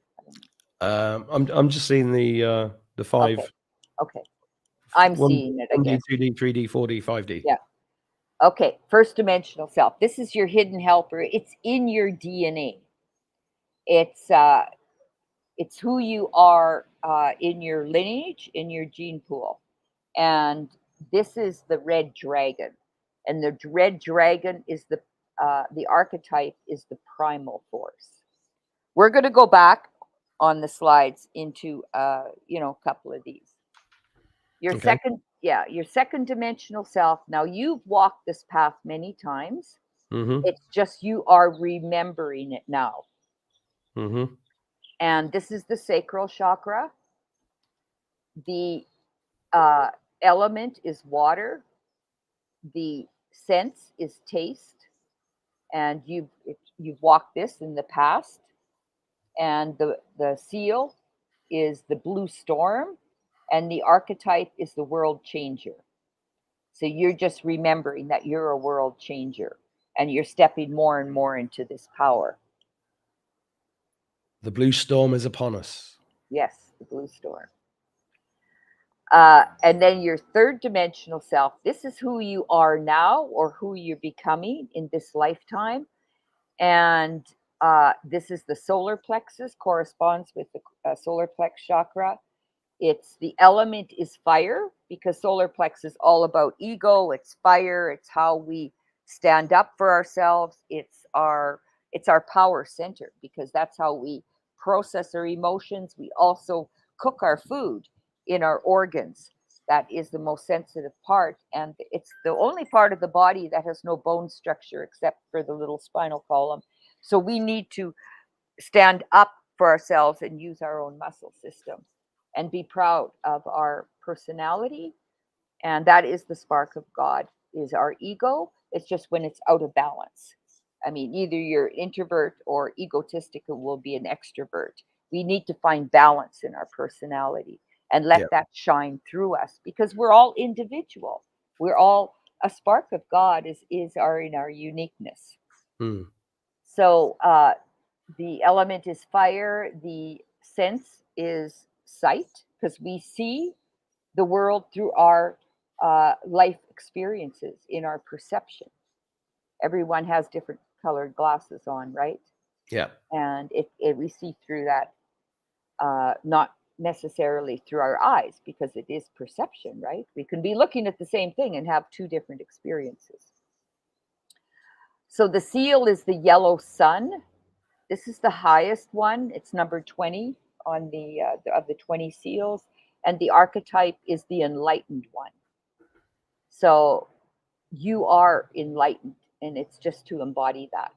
Speaker 2: I don't
Speaker 1: I'm just seeing the
Speaker 2: know. Okay.
Speaker 1: 5
Speaker 2: Okay. I'm
Speaker 1: one
Speaker 2: seeing it
Speaker 1: 1D,
Speaker 2: again.
Speaker 1: 2D, 3D, 4D, 5D.
Speaker 2: Yeah. Okay. First dimensional self. This is your hidden helper. It's in your DNA. It's uh, it's who you are in your lineage, in your gene pool, and this is the red dragon. And the red dragon is the archetype is the primal force. We're going to go back on the slides into a couple of these. Your
Speaker 1: Okay.
Speaker 2: second, yeah, your second dimensional self. Now you've walked this path many times.
Speaker 1: Mm-hmm.
Speaker 2: It's just you are remembering it now.
Speaker 1: Mm-hmm.
Speaker 2: And this is the sacral chakra. The uh, element is water. The sense is taste. And you've walked this in the past. And the seal is the blue storm, and the archetype is the world changer. So you're just remembering that you're a world changer, and you're stepping more and more into this power.
Speaker 1: The blue storm is upon us.
Speaker 2: Yes, the blue storm. And then your third dimensional self, this is who you are now or who you're becoming in this lifetime. And this is the solar plexus, corresponds with the solar plex chakra. It's the element is fire because solar plex is all about ego. It's fire. It's how we stand up for ourselves. It's our power center because that's how we process our emotions. We also cook our food in our organs. That is the most sensitive part, and it's the only part of the body that has no bone structure except for the little spinal column. So we need to stand up for ourselves and use our own muscle system and be proud of our personality. And that is the spark of God, is our ego. It's just when it's out of balance. I mean, either you're introvert or egotistic will be an extrovert. We need to find balance in our personality and
Speaker 1: Yeah.
Speaker 2: let that shine through us because we're all individual. We're all a spark of God is our in our uniqueness.
Speaker 1: Mm.
Speaker 2: So the element is fire. The sense is sight because we see the world through our life experiences in our perception. Everyone has different colored glasses on, right?
Speaker 1: Yeah.
Speaker 2: And we see through that, not necessarily through our eyes because it is perception, right? We can be looking at the same thing and have two different experiences. So the seal is the yellow sun. This is the highest one. It's number 20 on of the 20 seals, and the archetype is the enlightened one. So you are enlightened, and it's just to embody that.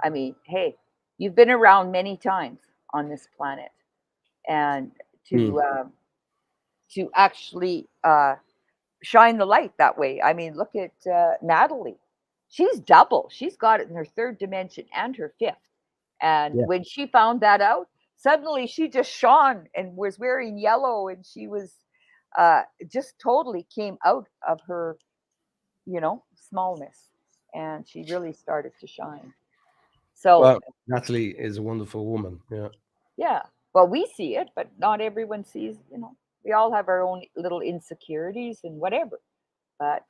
Speaker 2: I mean, hey, you've been around many times on this planet, and
Speaker 1: Mm.
Speaker 2: to actually shine the light that way. I mean, look at Natalie. She's double. She's got it in her third dimension and her fifth. And
Speaker 1: Yeah.
Speaker 2: when she found that out, suddenly she just shone and was wearing yellow, and she was just totally came out of her, smallness, and she really started to shine. So,
Speaker 1: Well, Natalie is a wonderful woman. Yeah.
Speaker 2: yeah, well, we see it, but not everyone sees. We all have our own little insecurities and whatever. But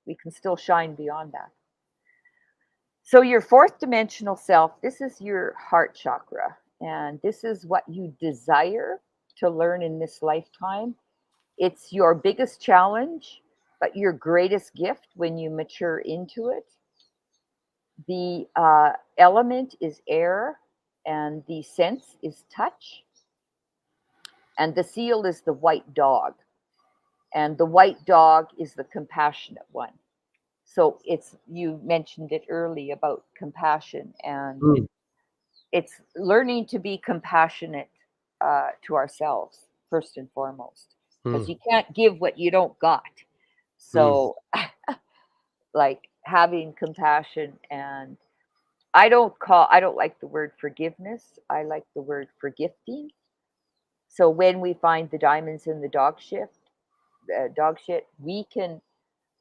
Speaker 2: we can still shine beyond that. So, your fourth dimensional self, this is your heart chakra, and this is what you desire to learn in this lifetime. It's your biggest challenge, but your greatest gift when you mature into it. The element is air, and the sense is touch, and the seal is the white dog, and the white dog is the compassionate one. So it's you mentioned it early about compassion, and
Speaker 1: Mm.
Speaker 2: it's learning to be compassionate to ourselves first and foremost, because
Speaker 1: Mm.
Speaker 2: you can't give what you don't got.
Speaker 1: Mm.
Speaker 2: So, like having compassion and I don't like the word forgiveness. I like the word forgifting. So when we find the diamonds in the dog shit, we can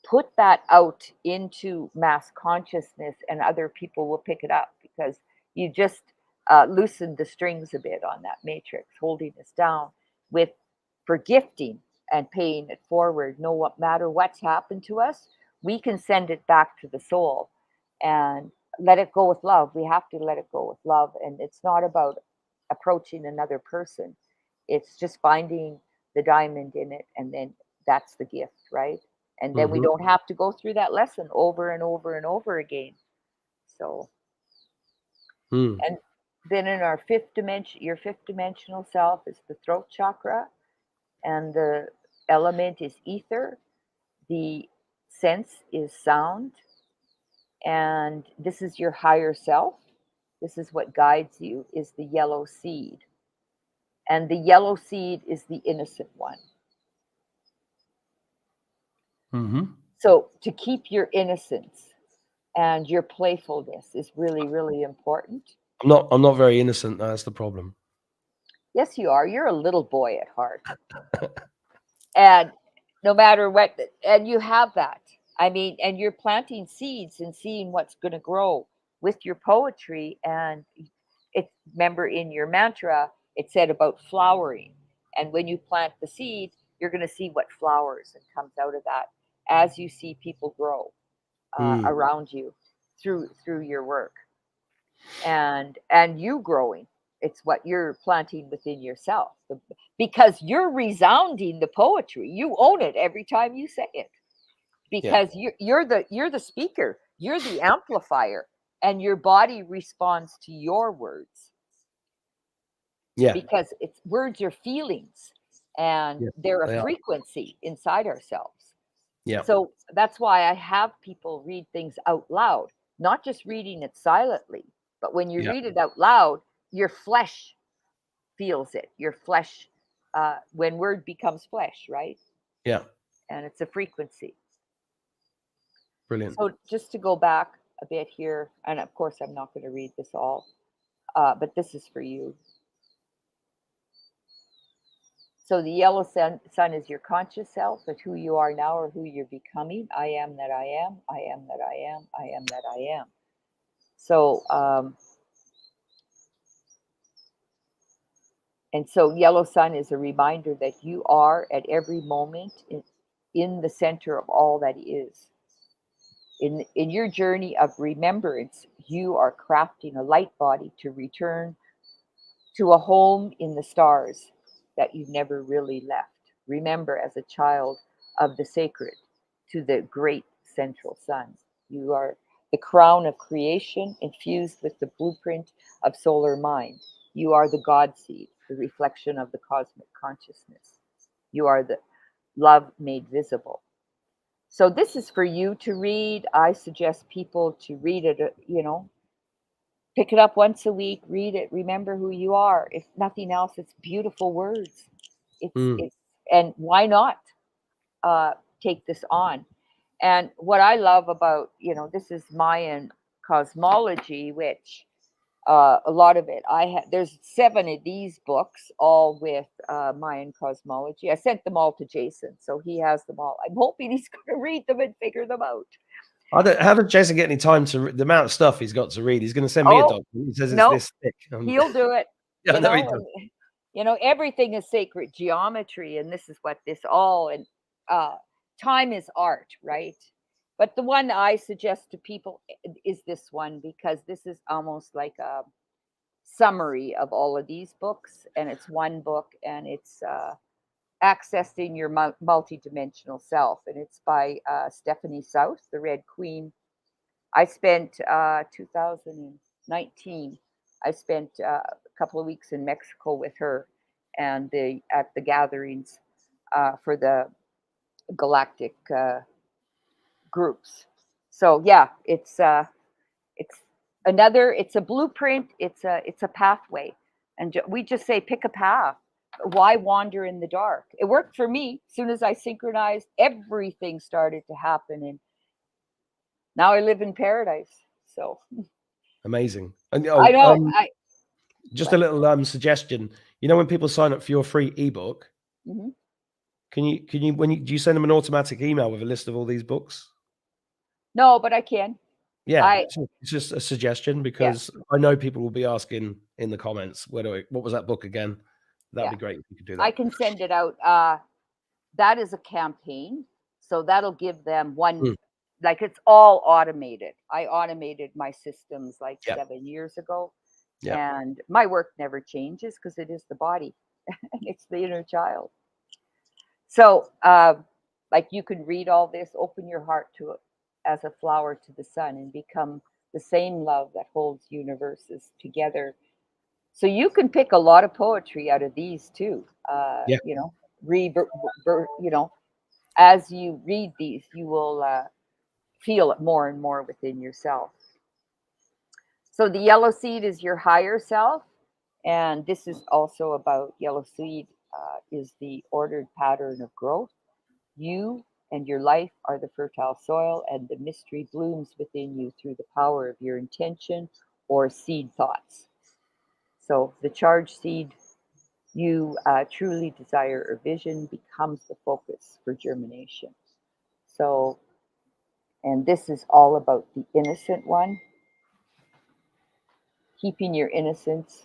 Speaker 2: put that out into mass consciousness and other people will pick it up because you just loosened the strings a bit on that matrix, holding us down with forgifting and paying it forward. No matter what's happened to us, we can send it back to the soul and let it go with love. We have to let it go with love. And it's not about approaching another person, it's just finding the diamond in it. And then that's the gift, right? And then we
Speaker 1: Hmm.
Speaker 2: don't have to go through that lesson over and over and over again. So,
Speaker 1: Mm.
Speaker 2: and then in our fifth dimension, your fifth dimensional self is the throat chakra, and the element is ether. The sense is sound, and this is your higher self. This is what guides you, is the yellow seed. And the yellow seed is the innocent one.
Speaker 1: Hmm.
Speaker 2: So, to keep your innocence and your playfulness is really, really important.
Speaker 1: I'm not very innocent. That's the problem.
Speaker 2: Yes, you are. You're a little boy at heart. And no matter what, and you have that. I mean, and you're planting seeds and seeing what's going to grow with your poetry. And it's, remember in your mantra, it said about flowering. And when you plant the seed, you're going to see what flowers and comes out of that as you see people grow
Speaker 1: Mm.
Speaker 2: around you through your work and you growing. It's what you're planting within yourself because you're resounding the poetry. You own it every time you say it
Speaker 1: Yeah.
Speaker 2: because you're the speaker, you're the amplifier, and your body responds to your words
Speaker 1: Yeah.
Speaker 2: because it's words are feelings and
Speaker 1: Yeah.
Speaker 2: they're a
Speaker 1: They are.
Speaker 2: frequency inside ourselves.
Speaker 1: Yeah.
Speaker 2: So that's why I have people read things out loud, not just reading it silently, but when you
Speaker 1: Yeah.
Speaker 2: read it out loud, your flesh feels it. Your flesh, when word becomes flesh, right?
Speaker 1: Yeah.
Speaker 2: And it's a frequency.
Speaker 1: Brilliant.
Speaker 2: So just to go back a bit here, and of course I'm not going to read this all, but this is for you. So the yellow sun is your conscious self, but who you are now or who you're becoming. I am that I am. I am that I am. I am that I am. So and so yellow sun is a reminder that you are at every moment in the center of all that is. In your journey of remembrance, you are crafting a light body to return to a home in the stars that you've never really left. Remember, as a child of the sacred to the great central sun, you are the crown of creation infused with the blueprint of solar mind. You are the God seed, the reflection of the cosmic consciousness. You are the love made visible. So this is for you to read. I suggest people to read it, pick it up once a week, read it, remember who you are. If nothing else, it's beautiful words.
Speaker 1: Mm.
Speaker 2: It's and why not uh, take this on? And what I love about, this is Mayan cosmology, which a lot of it I have. There's 7 of these books, all with Mayan cosmology. I sent them all to Jason, so he has them all. I'm hoping he's going to read them and figure them out.
Speaker 1: How did Jason get any time to the amount of stuff he's got to read? He's going to send me a
Speaker 2: Oh
Speaker 1: document. He says it's
Speaker 2: no,
Speaker 1: this thick.
Speaker 2: he'll do it.
Speaker 1: Yeah, I
Speaker 2: You
Speaker 1: know he
Speaker 2: know,
Speaker 1: does.
Speaker 2: and everything is sacred geometry, and this is what this all and uh, time is art, right? But the one I suggest to people is this one because this is almost like a summary of all of these books, and it's one book, and it's accessing your multidimensional self, and it's by Stephanie South, the Red Queen. I spent 2019. I spent a couple of weeks in Mexico with her, and at the gatherings for the Galactic groups. So yeah, it's it's a blueprint. It's a pathway, and we just say pick a path. Why wander in the dark? It worked for me. As soon as I synchronized, everything started to happen, and now I live in paradise. So
Speaker 1: Amazing. And
Speaker 2: I know.
Speaker 1: just a
Speaker 2: What?
Speaker 1: little suggestion. You know, when people sign up for your free ebook,
Speaker 2: Hmm.
Speaker 1: can you do you send them an automatic email with a list of all these books?
Speaker 2: No, but I can.
Speaker 1: Yeah,
Speaker 2: I
Speaker 1: it's just a suggestion
Speaker 2: Yeah,
Speaker 1: because I know people will be asking in the comments, what was that book again? That'd
Speaker 2: yeah.
Speaker 1: be great if you could do
Speaker 2: I
Speaker 1: that.
Speaker 2: can send it out. That is a campaign, so that'll give them one.
Speaker 1: Mm,
Speaker 2: Like it's all automated. I automated my systems like
Speaker 1: yeah,
Speaker 2: 7 years ago,
Speaker 1: yeah.
Speaker 2: and my work never changes because it is the body and it's the inner child. So, like you can read all this, open your heart to it as a flower to the sun, and become the same love that holds universes together. So you can pick a lot of poetry out of these too.
Speaker 1: Yeah.
Speaker 2: You know, you know, as you read these, you will feel it more and more within yourself. So the yellow seed is your higher self, and this is also about yellow seed is the ordered pattern of growth. You and your life are the fertile soil, and the mystery blooms within you through the power of your intention or seed thoughts. So the charged seed you truly desire or vision becomes the focus for germination. So, and this is all about the innocent one, keeping your innocence.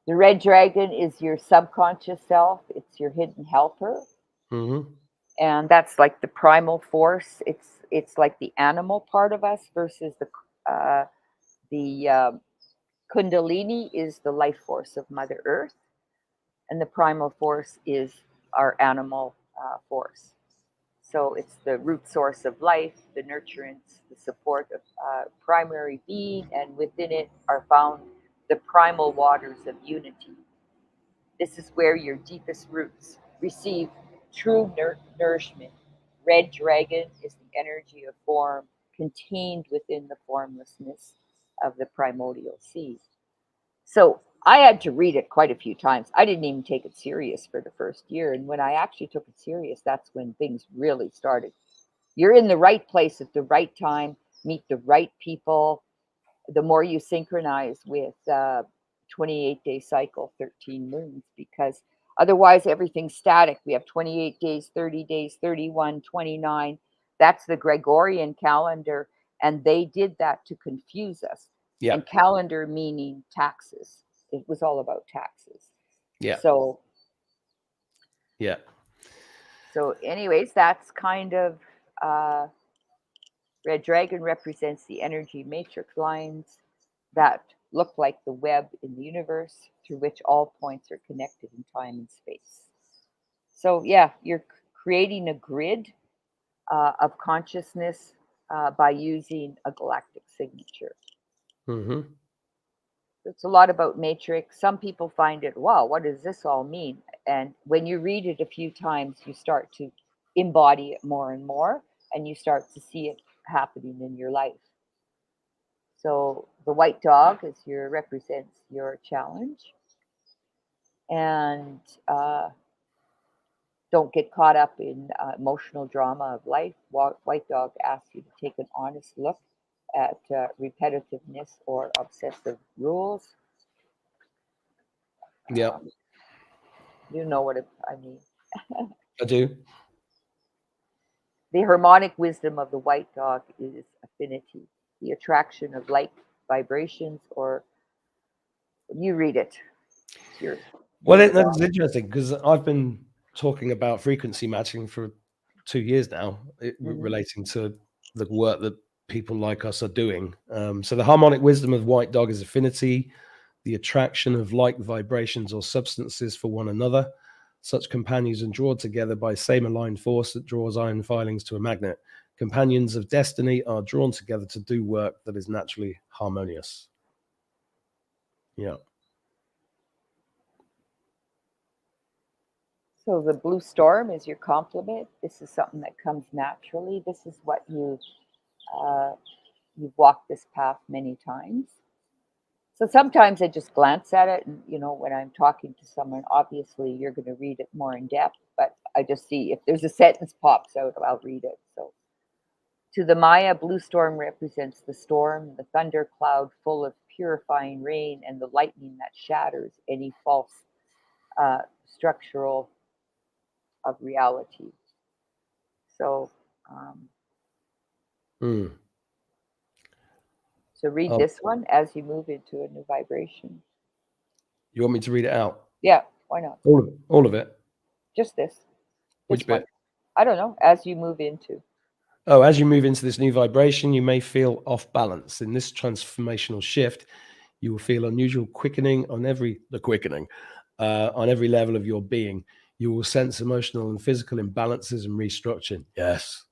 Speaker 2: The red dragon is your subconscious self, it's your hidden helper.
Speaker 1: Hmm.
Speaker 2: And that's like the primal force. It's like the animal part of us versus the kundalini is the life force of Mother Earth, and the primal force is our animal force. So it's the root source of life, the nurturance, the support of primary being, and within it are found the primal waters of unity. This is where your deepest roots receive true nourishment. Red dragon is the energy of form contained within the formlessness of the primordial seed. So I had to read it quite a few times. I didn't even take it serious for the first year. And when I actually took it serious, that's when things really started. You're in the right place at the right time, meet the right people. The more you synchronize with 28-day cycle, 13 moons, because otherwise everything's static. We have 28 days, 30 days, 31, 29. That's the Gregorian calendar. And they did that to confuse us.
Speaker 1: Yeah.
Speaker 2: And calendar meaning taxes. It was all about taxes.
Speaker 1: Yeah.
Speaker 2: So,
Speaker 1: Yeah.
Speaker 2: anyways, that's kind of uh, Red dragon represents the energy matrix lines that look like the web in the universe through which all points are connected in time and space. So, yeah, you're creating a grid of consciousness by using a galactic signature.
Speaker 1: Hmm.
Speaker 2: It's a lot about matrix. Some people find it, wow, what does this all mean? And when you read it a few times, you start to embody it more and more, and you start to see it happening in your life. So the white dog is your represents your challenge, and don't get caught up in emotional drama of life. White dog asks you to take an honest look at repetitiveness or obsessive rules.
Speaker 1: Yeah.
Speaker 2: Um, you know what I mean.
Speaker 1: I do.
Speaker 2: The harmonic wisdom of the white dog is affinity, the attraction of like vibrations, or you read it. It's yours.
Speaker 1: Well,
Speaker 2: Read it
Speaker 1: that's
Speaker 2: all.
Speaker 1: interesting because I've been talking about frequency matching for 2 years now,
Speaker 2: Hmm.
Speaker 1: relating to the work that people like us are doing. So the harmonic wisdom of white dog is affinity, the attraction of like vibrations or substances for one another. Such companions are drawn together by same aligned force that draws iron filings to a magnet. Companions of destiny are drawn together to do work that is naturally harmonious. Yeah.
Speaker 2: So the blue storm is your compliment. This is something that comes naturally. This is what uh, you've walked this path many times. So sometimes I just glance at it, and when I'm talking to someone, obviously you're going to read it more in depth. But I just see if there's a sentence pops out, I'll read it. So To the Maya, blue storm represents the storm, the thunder cloud full of purifying rain, and the lightning that shatters any false structural of reality. So, um,
Speaker 1: Mm.
Speaker 2: so read this one as you move into a new vibration.
Speaker 1: You want me to read it out?
Speaker 2: Yeah, why not?
Speaker 1: All of it.
Speaker 2: Just this
Speaker 1: Which
Speaker 2: one.
Speaker 1: bit?
Speaker 2: I don't know. As you move into.
Speaker 1: Oh, as you move into this new vibration, you may feel off balance. In this transformational shift, you will feel unusual quickening on every level of your being. You will sense emotional and physical imbalances and restructuring. Yes.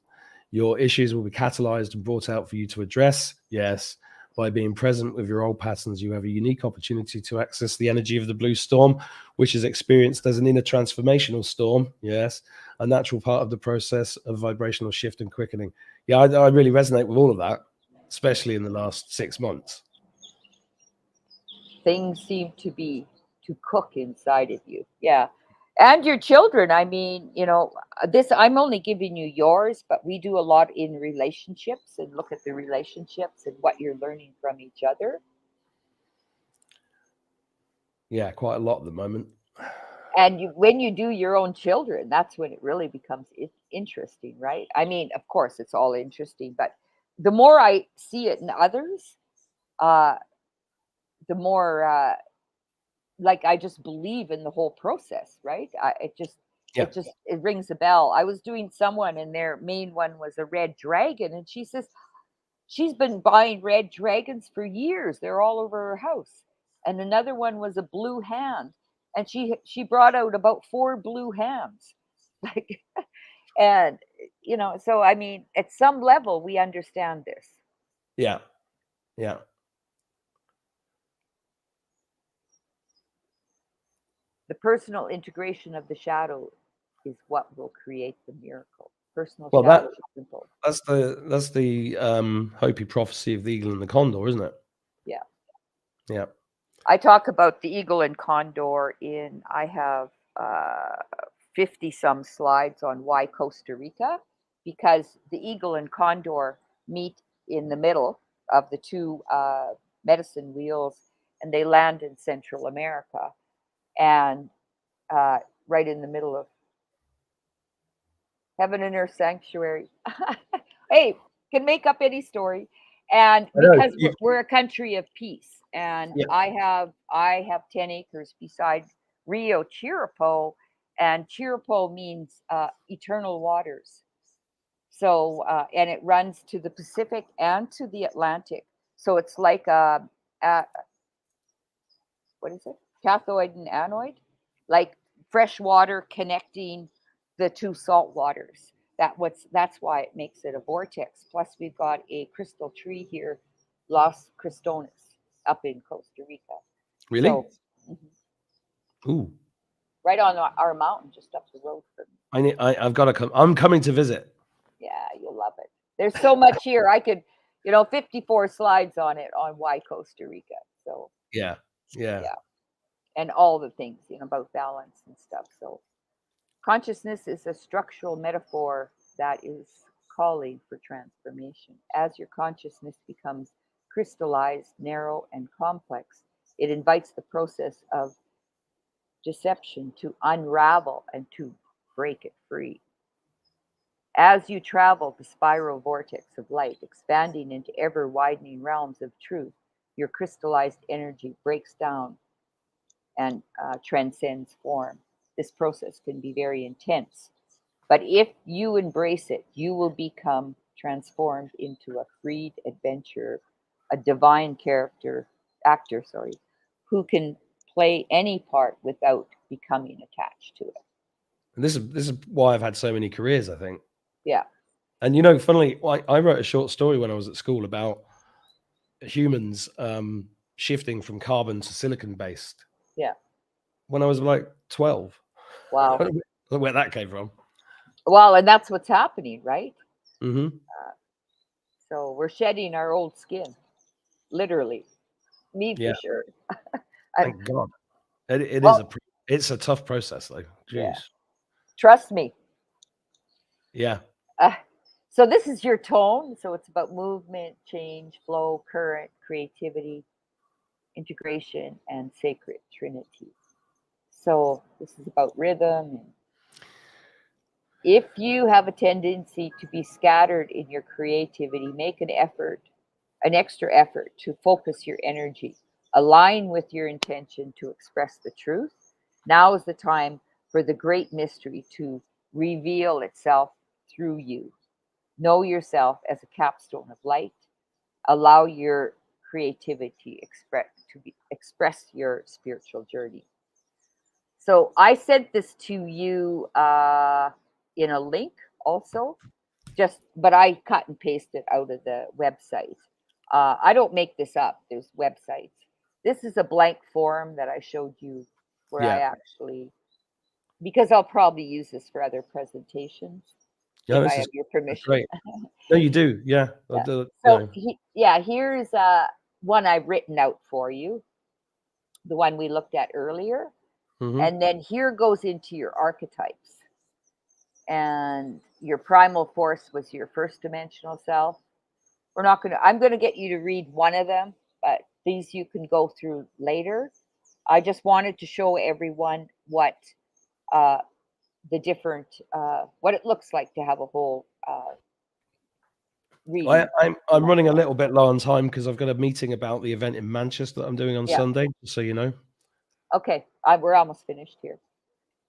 Speaker 1: Your issues will be catalyzed and brought out for you to address. Yes. By being present with your old patterns, you have a unique opportunity to access the energy of the blue storm, which is experienced as an inner transformational storm. Yes. A natural part of the process of vibrational shift and quickening. Yeah, I really resonate with all of that, especially in the last 6 months.
Speaker 2: Things seem to cook inside of you. Yeah. And your children. I mean, this, I'm only giving you yours, but we do a lot in relationships and look at the relationships and what you're learning from each other.
Speaker 1: Yeah, quite a lot at the moment.
Speaker 2: And when you do your own children, that's when it really becomes interesting, right? I mean, of course, it's all interesting, but the more I see it in others, uh, the more like I just believe in the whole process, right?
Speaker 1: Yeah.
Speaker 2: It rings a bell. I was doing someone, and their main one was a red dragon, and she says she's been buying red dragons for years. They're all over her house. And another one was a blue hand, and she brought out about 4 blue hands, like, and so I mean, at some level, we understand this.
Speaker 1: Yeah. Yeah.
Speaker 2: The personal integration of the shadow is what will create the miracle. Personal
Speaker 1: Well,
Speaker 2: shadow is simple.
Speaker 1: that's the Hopi prophecy of the eagle and the condor, isn't it?
Speaker 2: Yeah.
Speaker 1: Yeah.
Speaker 2: I talk about the eagle and condor I have 50 some slides on why Costa Rica, because the eagle and condor meet in the middle of the two medicine wheels, and they land in Central America, and uh, right in the middle of heaven and earth sanctuary. Hey, can make up any story. And
Speaker 1: I know.
Speaker 2: because we're a country of peace, and
Speaker 1: Yeah.
Speaker 2: I have 10 acres beside Rio Chirapo, and Chirapo means eternal waters. So and it runs to the Pacific and to the Atlantic. So it's like a what is it? Cathode and anoid, like fresh water connecting the two salt waters. That's why it makes it a vortex. Plus, we've got a crystal tree here, Los Cristones, up in Costa Rica.
Speaker 1: Really?
Speaker 2: So, mhm,
Speaker 1: Ooh.
Speaker 2: right on our mountain, just up the road from.
Speaker 1: I've got to come. I'm coming to visit.
Speaker 2: Yeah, you'll love it. There's so much here. I could, 54 slides on it on why Costa Rica. So
Speaker 1: Yeah. Yeah.
Speaker 2: yeah, and all the things, about balance and stuff. So consciousness is a structural metaphor that is calling for transformation. As your consciousness becomes crystallized, narrow, and complex, it invites the process of deception to unravel and to break it free. As you travel the spiral vortex of light, expanding into ever widening realms of truth, your crystallized energy breaks down and transcends form. This process can be very intense, but if you embrace it, you will become transformed into a freed adventurer, a divine actor, who can play any part without becoming attached to it.
Speaker 1: And this is why I've had so many careers, I think.
Speaker 2: Yeah,
Speaker 1: And funnily, I wrote a short story when I was at school about humans shifting from carbon to silicon based
Speaker 2: yeah.
Speaker 1: when I was like 12. I
Speaker 2: Wow.
Speaker 1: don't know where that came from.
Speaker 2: Well, and that's what's happening, right?
Speaker 1: Hmm.
Speaker 2: So we're shedding our old skin, literally. Me for
Speaker 1: Yeah.
Speaker 2: sure. I,
Speaker 1: Thank God. It is
Speaker 2: well,
Speaker 1: it's a tough process though.
Speaker 2: yeah.
Speaker 1: Jeez.
Speaker 2: Trust me.
Speaker 1: Yeah.
Speaker 2: Uh, So this is your tone. So it's about movement, change, flow, current, creativity, integration, and sacred trinity. So this is about rhythm. And if you have a tendency to be scattered in your creativity, make an effort, an extra effort to focus your energy, align with your intention to express the truth. Now is the time for the great mystery to reveal itself through you. Know yourself as a capstone of light. Allow your creativity express your spiritual journey. So I sent this to you in a link also, just but I cut and pasted out of the website. I don't make this up. There's websites. This is a blank form that I showed you where I
Speaker 1: Yeah.
Speaker 2: actually, because I'll probably use this for other presentations
Speaker 1: Yeah,
Speaker 2: if I
Speaker 1: this
Speaker 2: have
Speaker 1: is
Speaker 2: your
Speaker 1: that's
Speaker 2: permission.
Speaker 1: great. No, you do. Yeah.
Speaker 2: Yeah.
Speaker 1: You
Speaker 2: So
Speaker 1: know.
Speaker 2: yeah, here's one I've written out for you, the one we looked at earlier,
Speaker 1: Hmm.
Speaker 2: and then here goes into your archetypes. And your primal force was your first dimensional self. We're not going to, I'm going to get you to read one of them, but these you can go through later. I just wanted to show everyone what uh, the different, what it looks like to have a whole reading.
Speaker 1: I'm running a little bit low on time because I've got a meeting about the event in Manchester that I'm doing on
Speaker 2: Yeah.
Speaker 1: Sunday, just so you know.
Speaker 2: Okay. We're almost finished here.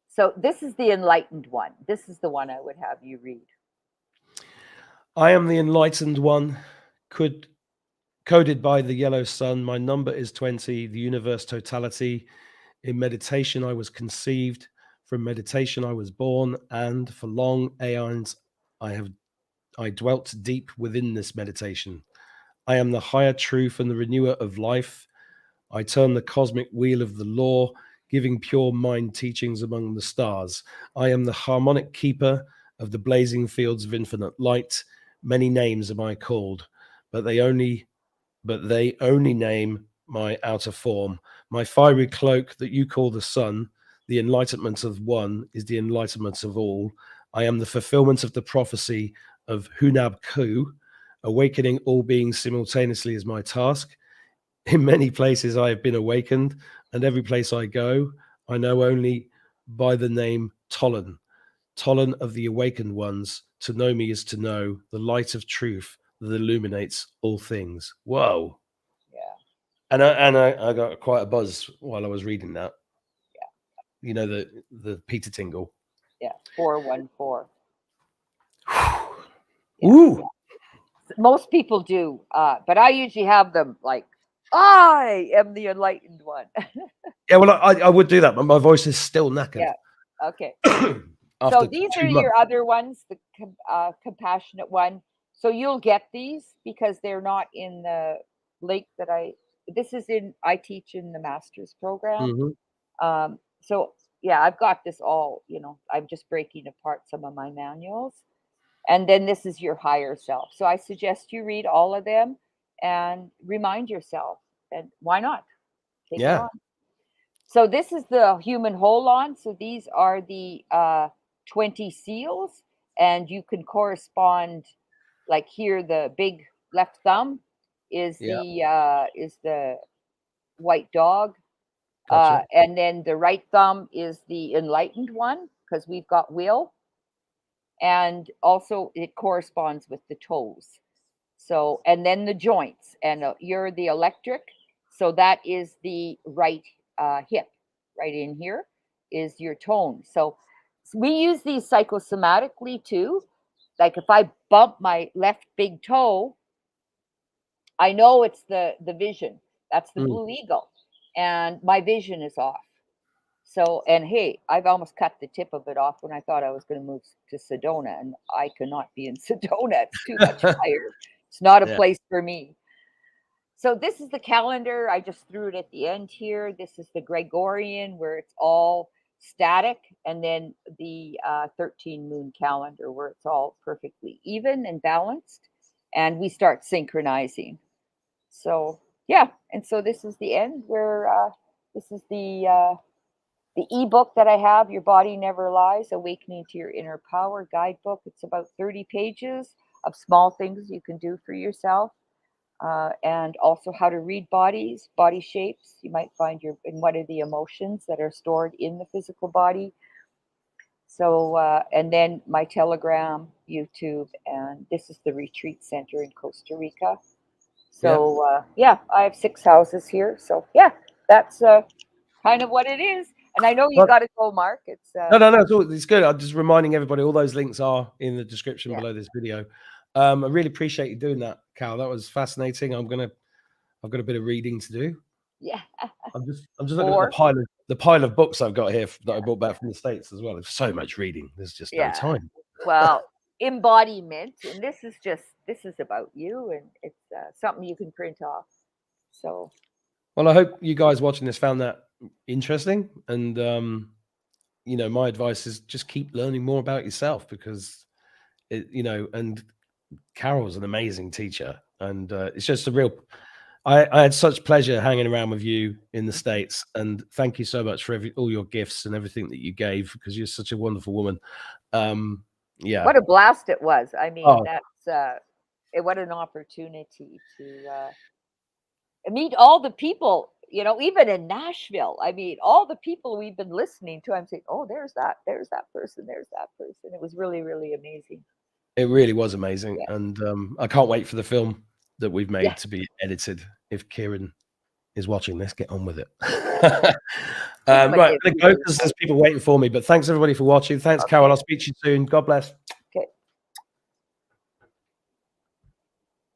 Speaker 2: So this is the enlightened one. This is the one I would have you read.
Speaker 1: I am the enlightened one, could coded by the yellow sun. My number is 20, the universe totality. In meditation, I was conceived. From meditation, I was born. And for long aeons, I dwelt deep within this meditation. I am the higher truth and the renewer of life. I turn the cosmic wheel of the law, giving pure mind teachings among the stars. I am the harmonic keeper of the blazing fields of infinite light. Many names am I called, but they only name my outer form. My fiery cloak that you call the sun, the enlightenment of one is the enlightenment of all. I am the fulfillment of the prophecy of Hunab Ku. Awakening all beings simultaneously is my task. In many places I have been awakened, and every place I go, I know only by the name Tolan, Tolan of the awakened ones. To know me is to know the light of truth that illuminates all things. Whoa.
Speaker 2: Yeah.
Speaker 1: And I got quite a buzz while I was reading that. You know, the Peter Tingle.
Speaker 2: Yeah. 414. Yeah.
Speaker 1: Ooh.
Speaker 2: Most people do, but I usually have them like, I am the enlightened one.
Speaker 1: Yeah, well, I would do that, but my voice is still knackered
Speaker 2: Yeah. Okay. So
Speaker 1: after
Speaker 2: these are
Speaker 1: 2 months.
Speaker 2: your other ones, the compassionate one. So you'll get these because they're not in the link that this is in, I teach in the master's program.
Speaker 1: Hmm.
Speaker 2: So yeah, I've got this all, I'm just breaking apart some of my manuals. And then this is your higher self. So I suggest you read all of them and remind yourself. And why not? Take it
Speaker 1: Yeah.
Speaker 2: on. So this is the human hold on. So these are the 20 seals, and you can correspond. Like here, the big left thumb
Speaker 1: Yeah.
Speaker 2: is the white dog,
Speaker 1: Gotcha.
Speaker 2: and then the right thumb is the enlightened one because we've got will, and also it corresponds with the toes. So, and then the joints, and you're the electric. So that is the right hip, right in here is your tone. So we use these psychosomatically too. Like if I bump my left big toe, I know it's the vision. That's the
Speaker 1: Mm.
Speaker 2: blue eagle, and my vision is off. So, and hey, I've almost cut the tip of it off when I thought I was going to move to Sedona, and I cannot be in Sedona. It's too much fire. It's not a
Speaker 1: Yeah.
Speaker 2: place for me. So, this is the calendar. I just threw it at the end here. This is the Gregorian, where it's all static, and then the 13 moon calendar, where it's all perfectly even and balanced. And we start synchronizing. So, yeah. And so, this is the end where this is the ebook that I have, Your Body Never Lies, Awakening to Your Inner Power guidebook. It's about 30 pages. of small things you can do for yourself, and also how to read bodies, body shapes. You might find your and what are the emotions that are stored in the physical body. So, and then my Telegram, YouTube, and this is the retreat center in Costa Rica.
Speaker 1: Yeah.
Speaker 2: So, yeah, I have 6 houses here. So, yeah, that's kind of what it is. And I know you
Speaker 1: Well,
Speaker 2: got to go, Mark. It's
Speaker 1: no, it's good. I'm just reminding everybody, all those links are in the description
Speaker 2: yeah,
Speaker 1: below this video. I really appreciate you doing that, Cal. That was fascinating. I've got a bit of reading to do.
Speaker 2: yeah,
Speaker 1: I'm just looking at
Speaker 2: or
Speaker 1: the pile of books I've got here that I
Speaker 2: yeah,
Speaker 1: brought back from the States as well. There's so much reading. There's just no
Speaker 2: yeah.
Speaker 1: time.
Speaker 2: Well, embodiment, and this is about you, and it's something you can print off. So,
Speaker 1: Well, I hope you guys watching this found that interesting. And my advice is just keep learning more about yourself, because and Carol's an amazing teacher, and it's just a real. I had such pleasure hanging around with you in the
Speaker 2: mhm.
Speaker 1: States, and thank you so much for all your gifts and everything that you gave, because you're such a wonderful woman. Yeah.
Speaker 2: What a blast it was. I mean,
Speaker 1: Oh,
Speaker 2: that's what an opportunity to meet all the people, even in Nashville. I mean, all the people we've been listening to. I'm saying, oh, there's that person, there's that person. It was really, really amazing.
Speaker 1: it really was amazing,
Speaker 2: Yeah,
Speaker 1: and I can't wait for the film that we've
Speaker 2: yeah.
Speaker 1: made to be edited. If Kieran is watching this, get on with it.
Speaker 2: Give him a
Speaker 1: Right, I'm
Speaker 2: give.
Speaker 1: gonna go because there's people waiting for me. But thanks everybody for watching. Thanks, Carol.
Speaker 2: Okay.
Speaker 1: I'll speak to you soon. God bless.